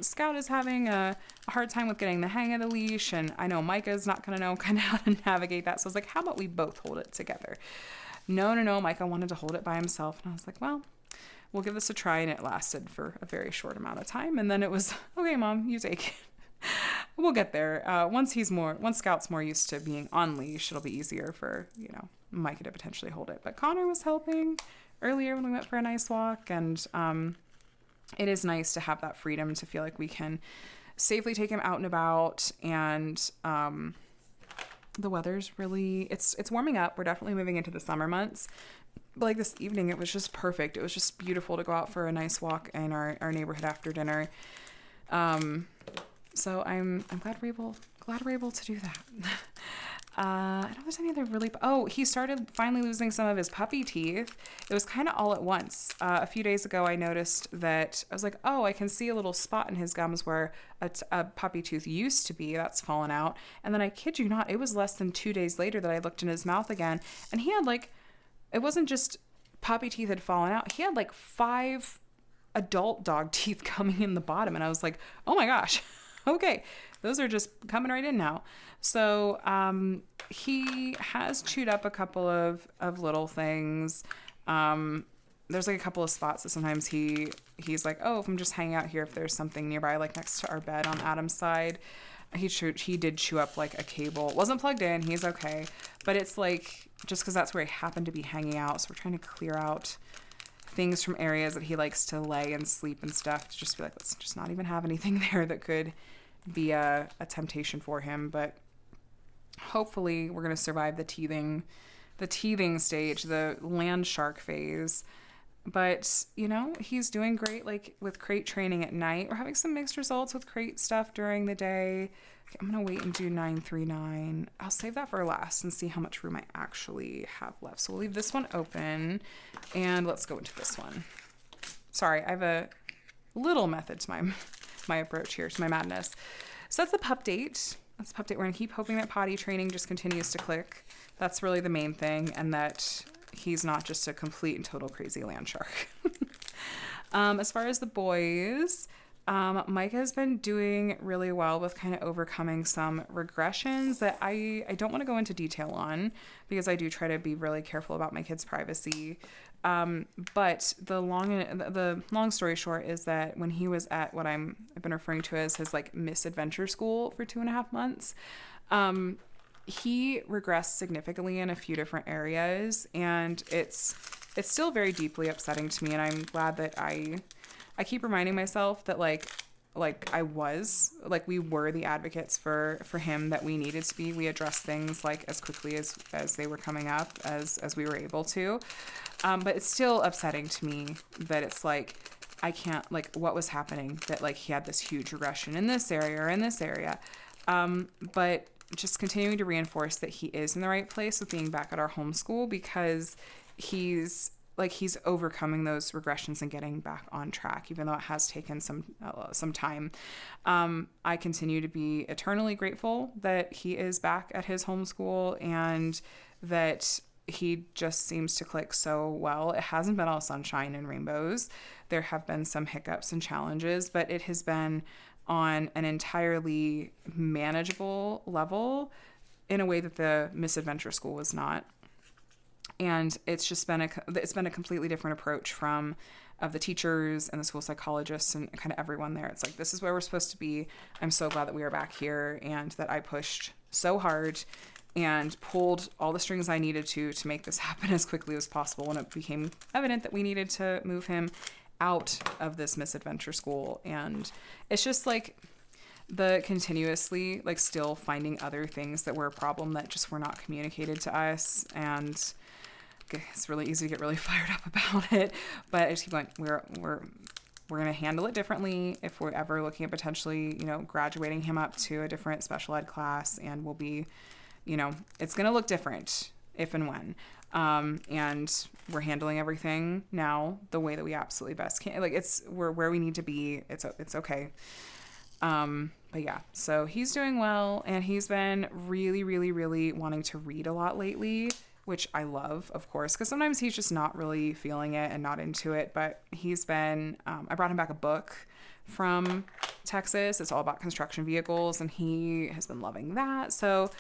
Speaker 1: Scout is having a hard time with getting the hang of the leash. And I know Micah's not going to know kind of how to navigate that. So I was like, how about we both hold it together? No. Micah wanted to hold it by himself. And I was like, well, we'll give this a try. And it lasted for a very short amount of time. And then it was, okay, Mom, you take it. We'll get there. Once Scout's more used to being on leash, it'll be easier for, Micah to potentially hold it. But Connor was helping earlier when we went for a nice walk. And it is nice to have that freedom to feel like we can safely take him out and about. And the weather's really, it's warming up. We're definitely moving into the summer months. But like this evening, it was just perfect. It was just beautiful to go out for a nice walk in our neighborhood after dinner. So I'm glad we're able to do that. I don't know if there's any other he started finally losing some of his puppy teeth. It was kind of all at once. A few days ago, I noticed that I was like, oh, I can see a little spot in his gums where a puppy tooth used to be. That's fallen out. And then I kid you not, it was less than 2 days later that I looked in his mouth again. And he had it wasn't just puppy teeth had fallen out. He had 5 adult dog teeth coming in the bottom. And I was like, oh my gosh. Okay, those are just coming right in now. So he has chewed up a couple of little things. There's a couple of spots that sometimes he's like, oh, if I'm just hanging out here, if there's something nearby, next to our bed on Adam's side, he did chew up a cable. It wasn't plugged in. He's okay. But it's just because that's where he happened to be hanging out. So we're trying to clear out things from areas that he likes to lay and sleep and stuff to just be like, let's just not even have anything there that could be a temptation for him. But hopefully we're going to survive the teething stage, the land shark phase. But, he's doing great, with crate training at night. We're having some mixed results with crate stuff during the day. Okay, I'm going to wait and do 939. I'll save that for last and see how much room I actually have left. So we'll leave this one open and let's go into this one. Sorry, I have a little method to my approach here, to my madness. So that's the pup date. We're going to keep hoping that potty training just continues to click. That's really the main thing, and that he's not just a complete and total crazy land shark. As far as the boys, Micah has been doing really well with kind of overcoming some regressions that I don't want to go into detail on because I do try to be really careful about my kids' privacy. But the long story short is that when he was at what I've been referring to as his misadventure school for 2.5 months, he regressed significantly in a few different areas, and it's still very deeply upsetting to me. And I'm glad that I keep reminding myself that we were the advocates for him that we needed to be. We addressed things as quickly as they were coming up as we were able to. But it's still upsetting to me that it's I can't, what was happening, that he had this huge regression in this area or in this area. But just continuing to reinforce that he is in the right place with being back at our homeschool, because he's overcoming those regressions and getting back on track, even though it has taken some time. I continue to be eternally grateful that he is back at his homeschool and that he just seems to click so well. It hasn't been all sunshine and rainbows. There have been some hiccups and challenges, but it has been on an entirely manageable level in a way that the misadventure school was not. And it's just been a completely different approach of the teachers and the school psychologists and kind of everyone there. It's this is where we're supposed to be. I'm so glad that we are back here and that I pushed so hard and pulled all the strings I needed to make this happen as quickly as possible when it became evident that we needed to move him out of this misadventure school. And it's just the continuously still finding other things that were a problem that just were not communicated to us. And it's really easy to get really fired up about it, but I just keep going, we're going to handle it differently if we're ever looking at potentially, graduating him up to a different special ed class, and we'll be, it's going to look different if and when. And we're handling everything now the way that we absolutely best can. Like, we're where we need to be. It's okay. But yeah, so he's doing well, and he's been really, really, really wanting to read a lot lately, which I love, of course, because sometimes he's just not really feeling it and not into it. But he's been, I brought him back a book from Texas. It's all about construction vehicles, and he has been loving that. So,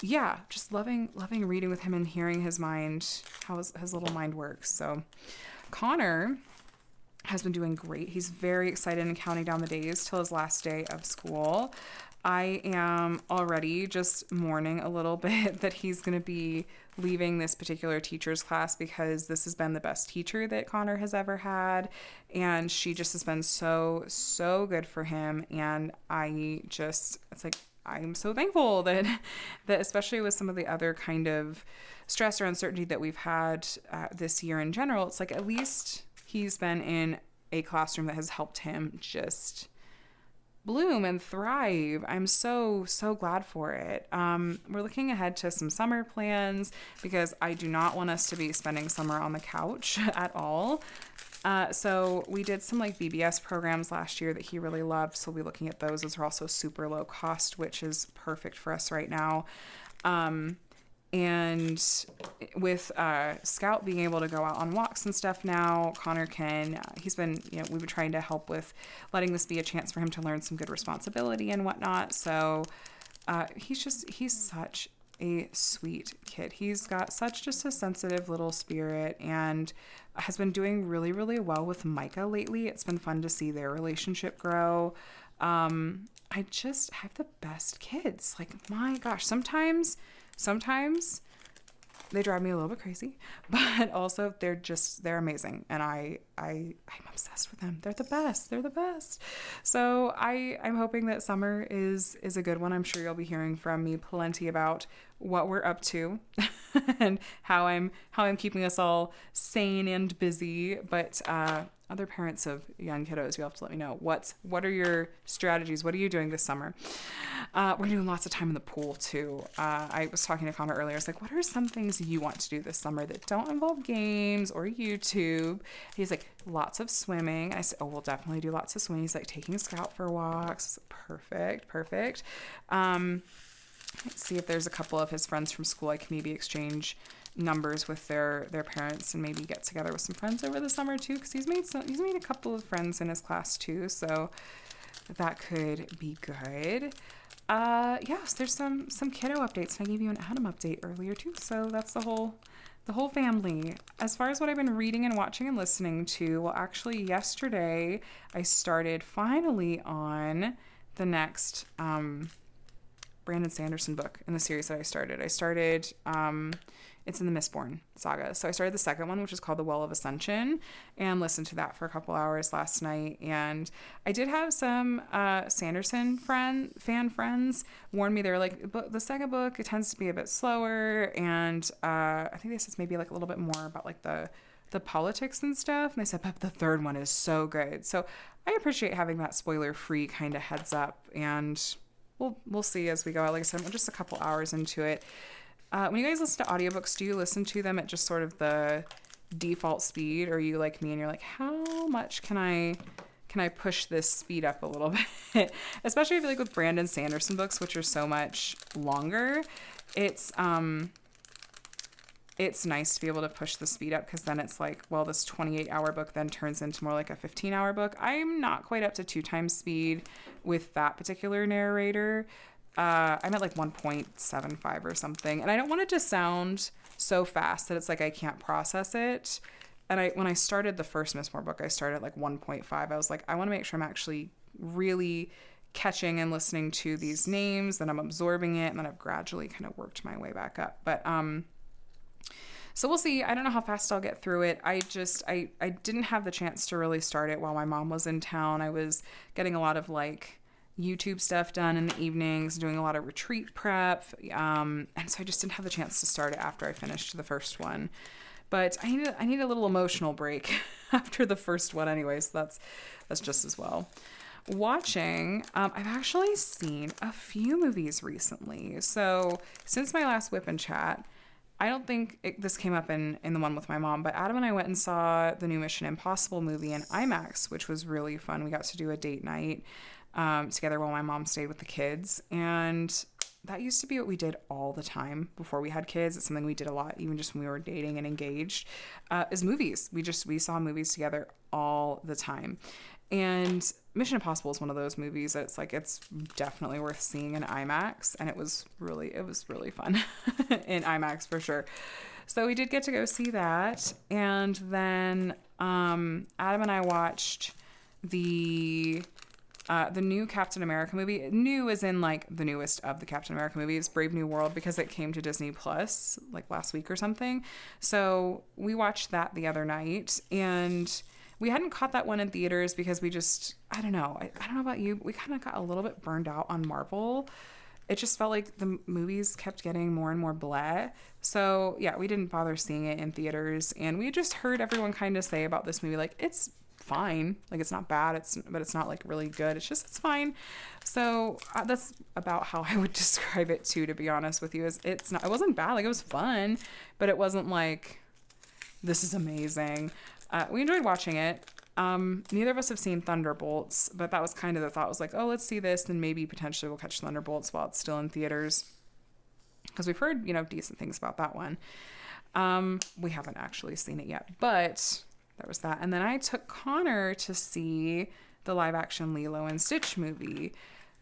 Speaker 1: yeah, just loving reading with him and hearing his mind, how his little mind works. So Connor has been doing great. He's very excited and counting down the days till his last day of school. I am already just mourning a little bit that he's going to be leaving this particular teacher's class, because this has been the best teacher that Connor has ever had. And she just has been so, so good for him. And it's like, I'm so thankful that especially with some of the other kind of stress or uncertainty that we've had this year in general, it's like at least he's been in a classroom that has helped him just bloom and thrive. I'm so, so glad for it. We're looking ahead to some summer plans, because I do not want us to be spending summer on the couch at all. So we did some like VBS programs last year that he really loved. So we'll be looking at those. Those are also super low cost, which is perfect for us right now. And with Scout being able to go out on walks and stuff now, Connor can, he's been, we've been trying to help with letting this be a chance for him to learn some good responsibility and whatnot. So he's such a sweet kid. He's got such just a sensitive little spirit, and has been doing really, really well with Micah lately. It's been fun to see their relationship grow. I just have the best kids. Like, my gosh, sometimes they drive me a little bit crazy, but also they're amazing. And I'm obsessed with them. They're the best. So I'm hoping that summer is a good one. I'm sure you'll be hearing from me plenty about what we're up to and how I'm keeping us all sane and busy. But, other parents of young kiddos, you'll have to let me know what are your strategies? What are you doing this summer? We're doing lots of time in the pool too. I was talking to Connor earlier. I was like, what are some things you want to do this summer that don't involve games or YouTube? He's like, lots of swimming. I said, oh, we'll definitely do lots of swimming. He's like, taking Scout for walks. Perfect. Let's see if there's a couple of his friends from school I can maybe exchange numbers with their parents and maybe get together with some friends over the summer too, because he's made a couple of friends in his class too, so that could be good. Yes, there's some kiddo updates, and I gave you an Adam update earlier too, so that's the whole family. As far as what I've been reading and watching and listening to, well, actually yesterday I started finally on the next Brandon Sanderson book in the series that I started. It's in the Mistborn saga. So I started the second one, which is called The Well of Ascension, and listened to that for a couple hours last night. And I did have some Sanderson fan friends warn me. They were like, the second book, it tends to be a bit slower. And I think they said maybe like a little bit more about like the politics and stuff. And they said, but the third one is so good. So I appreciate having that spoiler-free kind of heads up. And we'll see as we go. Like I said, I'm just a couple hours into it. When you guys listen to audiobooks, do you listen to them at just sort of the default speed, or are you like me and you're like, how much can I push this speed up a little bit? Especially if you like with Brandon Sanderson books, which are so much longer. It's nice to be able to push the speed up, because then it's like, well, this 28-hour book then turns into more like a 15-hour book. I'm not quite up to 2 times speed with that particular narrator. I'm at like 1.75 or something, and I don't want it to sound so fast that it's like I can't process it. And when I started the first Mistborn book, I started at like 1.5. I was like, I want to make sure I'm actually really catching and listening to these names, then I'm absorbing it, and then I've gradually kind of worked my way back up. But so we'll see. I don't know how fast I'll get through it. I didn't have the chance to really start it while my mom was in town. I was getting a lot of like YouTube stuff done in the evenings, doing a lot of retreat prep. And so I just didn't have the chance to start it after I finished the first one. But I need a little emotional break after the first one anyway, so that's just as well. Watching, I've actually seen a few movies recently. So since my last WIP and Chat, I don't think this came up in the one with my mom, but Adam and I went and saw the new Mission Impossible movie in IMAX, which was really fun. We got to do a date night together while my mom stayed with the kids. And that used to be what we did all the time before we had kids. It's something we did a lot, even just when we were dating and engaged, is movies. We saw movies together all the time. And Mission Impossible is one of those movies that it's definitely worth seeing in IMAX. And it was really fun in IMAX for sure. So we did get to go see that. And then Adam and I watched the new Captain America movie. New as in the newest of the Captain America movies, Brave New World, because it came to Disney Plus last week or something. So we watched that the other night, and we hadn't caught that one in theaters because we just, I don't know about you, we kind of got a little bit burned out on Marvel. It just felt like the movies kept getting more and more bleh. So yeah, we didn't bother seeing it in theaters, and we just heard everyone kind of say about this movie, it's fine, it's not bad, but it's not really good, it's fine. So that's about how I would describe it too, to be honest with you. It wasn't bad, it was fun, but it wasn't this is amazing. We enjoyed watching it. Neither of us have seen Thunderbolts, but that was kind of the thought, was oh, let's see this, then maybe potentially we'll catch Thunderbolts while it's still in theaters, because we've heard decent things about that one. We haven't actually seen it yet, but there was that. And then I took Connor to see the live action Lilo and Stitch movie.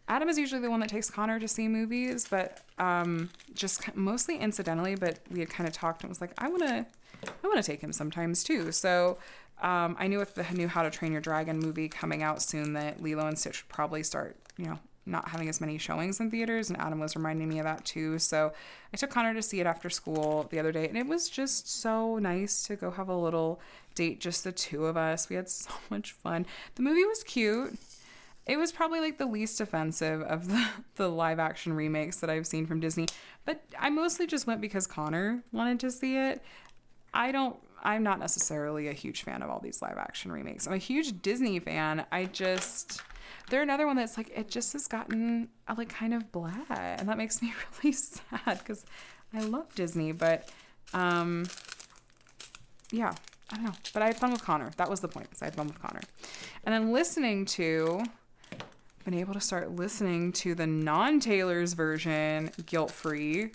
Speaker 1: Adam is usually the one that takes Connor to see movies, but just mostly incidentally, but we had kind of talked and was I want to take him sometimes too. So I knew with the new How to Train Your Dragon movie coming out soon that Lilo and Stitch would probably start, not having as many showings in theaters, and Adam was reminding me of that too. So I took Connor to see it after school the other day, and it was just so nice to go have a little date, just the two of us. We had so much fun. The movie was cute. It was probably the least offensive of the live action remakes that I've seen from Disney, but I mostly just went because Connor wanted to see it. I'm not necessarily a huge fan of all these live action remakes. I'm a huge Disney fan. They're another one that's it just has gotten kind of blah, and that makes me really sad because I love Disney, but yeah, I don't know. But I had fun with Connor. That was the point. I had fun with Connor. And then been able to start listening to the non-Taylor's version, guilt-free,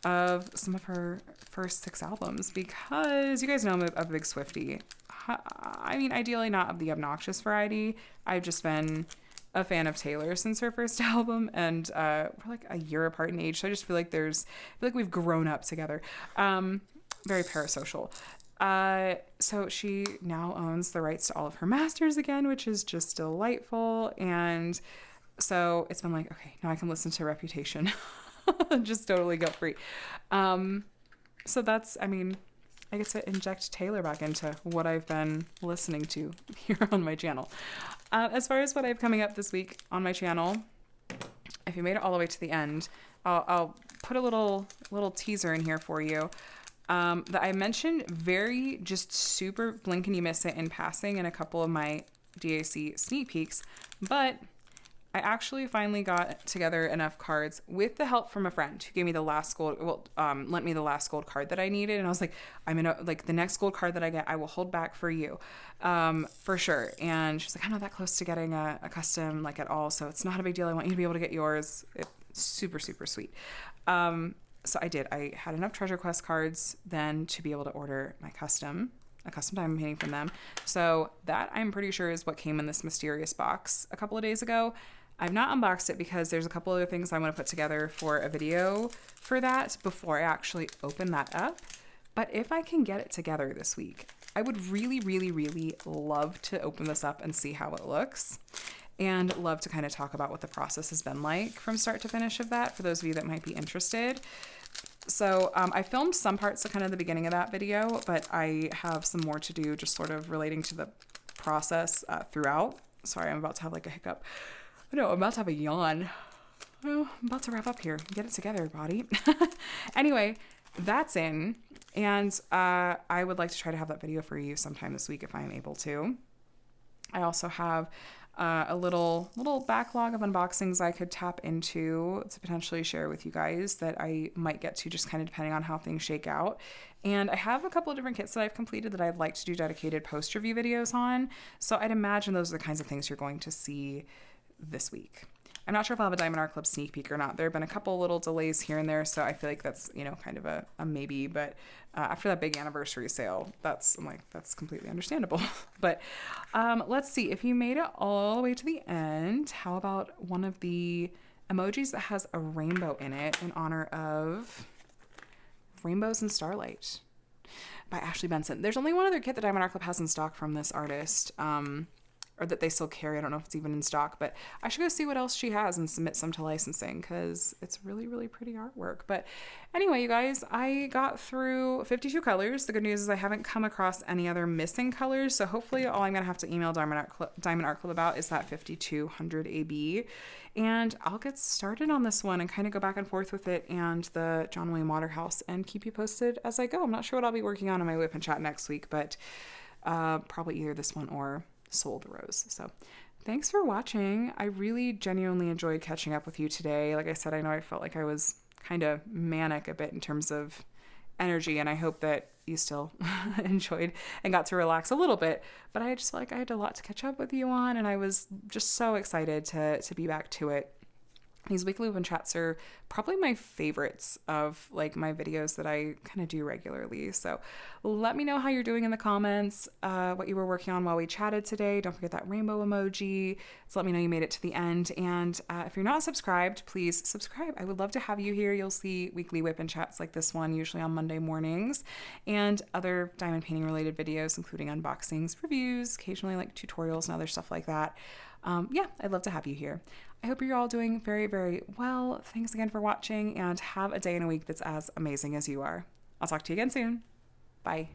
Speaker 1: of some of her first 6 albums, because you guys know I'm a big Swiftie. I mean, ideally not of the obnoxious variety. I've just been a fan of Taylor since her first album, and we're a year apart in age, so I just feel like we've grown up together. Very parasocial. So she now owns the rights to all of her masters again, which is just delightful. And so it's been okay, now I can listen to Reputation just totally guilt free. So that's, I get to inject Taylor back into what I've been listening to here on my channel. As far as what I have coming up this week on my channel, if you made it all the way to the end, I'll put a little teaser in here for you. That I mentioned very just super blink and you miss it in passing in a couple of my DAC sneak peeks, but I actually finally got together enough cards with the help from a friend who gave me the last gold, lent me the last gold card that I needed. And I was I'm gonna, the next gold card that I get, I will hold back for you, for sure. And she's I'm not that close to getting a custom at all, so it's not a big deal. I want you to be able to get yours. It's super, super sweet. So I did. I had enough Treasure Quest cards then to be able to order a custom diamond painting from them. So that, I'm pretty sure, is what came in this mysterious box a couple of days ago. I've not unboxed it because there's a couple other things I want to put together for a video for that before I actually open that up. But if I can get it together this week, I would really, really, really love to open this up and see how it looks, and love to kind of talk about what the process has been like from start to finish of that for those of you that might be interested. So I filmed some parts at kind of the beginning of that video, but I have some more to do just sort of relating to the process throughout. Sorry, I'm about to have a hiccup. No, I'm about to have a yawn. Oh, I'm about to wrap up here. Get it together, body. Anyway, that's in. And I would like to try to have that video for you sometime this week if I am able to. I also have a little backlog of unboxings I could tap into to potentially share with you guys that I might get to, just kind of depending on how things shake out. And I have a couple of different kits that I've completed that I'd like to do dedicated post review videos on. So I'd imagine those are the kinds of things you're going to see this week. I'm not sure if I'll have a Diamond Art Club sneak peek or not. There have been a couple little delays here and there, so I feel like that's, kind of a maybe. But after that big anniversary sale, that's completely understandable. But let's see. If you made it all the way to the end, how about one of the emojis that has a rainbow in it in honor of Rainbows and Starlight by Ashley Benson. There's only one other kit that Diamond Art Club has in stock from this artist. Or that they still carry. I don't know if it's even in stock, but I should go see what else she has and submit some to licensing because it's really, really pretty artwork. But anyway, you guys, I got through 52 colors. The good news is I haven't come across any other missing colors. So hopefully all I'm going to have to email Diamond Art Club about is that 5200 AB. And I'll get started on this one and kind of go back and forth with it and the John William Waterhouse and keep you posted as I go. I'm not sure what I'll be working on in my WIP and Chat next week, but probably either this one or Soul the Rose. So thanks for watching. I really genuinely enjoyed catching up with you today. Like I said, I know I felt like I was kind of manic a bit in terms of energy, and I hope that you still enjoyed and got to relax a little bit. But I just felt like I had a lot to catch up with you on, and I was just so excited to be back to it. These weekly WIP and Chats are probably my favorites of like my videos that I kind of do regularly. So let me know how you're doing in the comments, what you were working on while we chatted today. Don't forget that rainbow emoji. So let me know you made it to the end. And if you're not subscribed, please subscribe. I would love to have you here. You'll see weekly WIP and Chats like this one, usually on Monday mornings, and other diamond painting related videos, including unboxings, reviews, occasionally like tutorials and other stuff like that. Yeah, I'd love to have you here. I hope you're all doing very, very well. Thanks again for watching, and have a day and a week that's as amazing as you are. I'll talk to you again soon. Bye.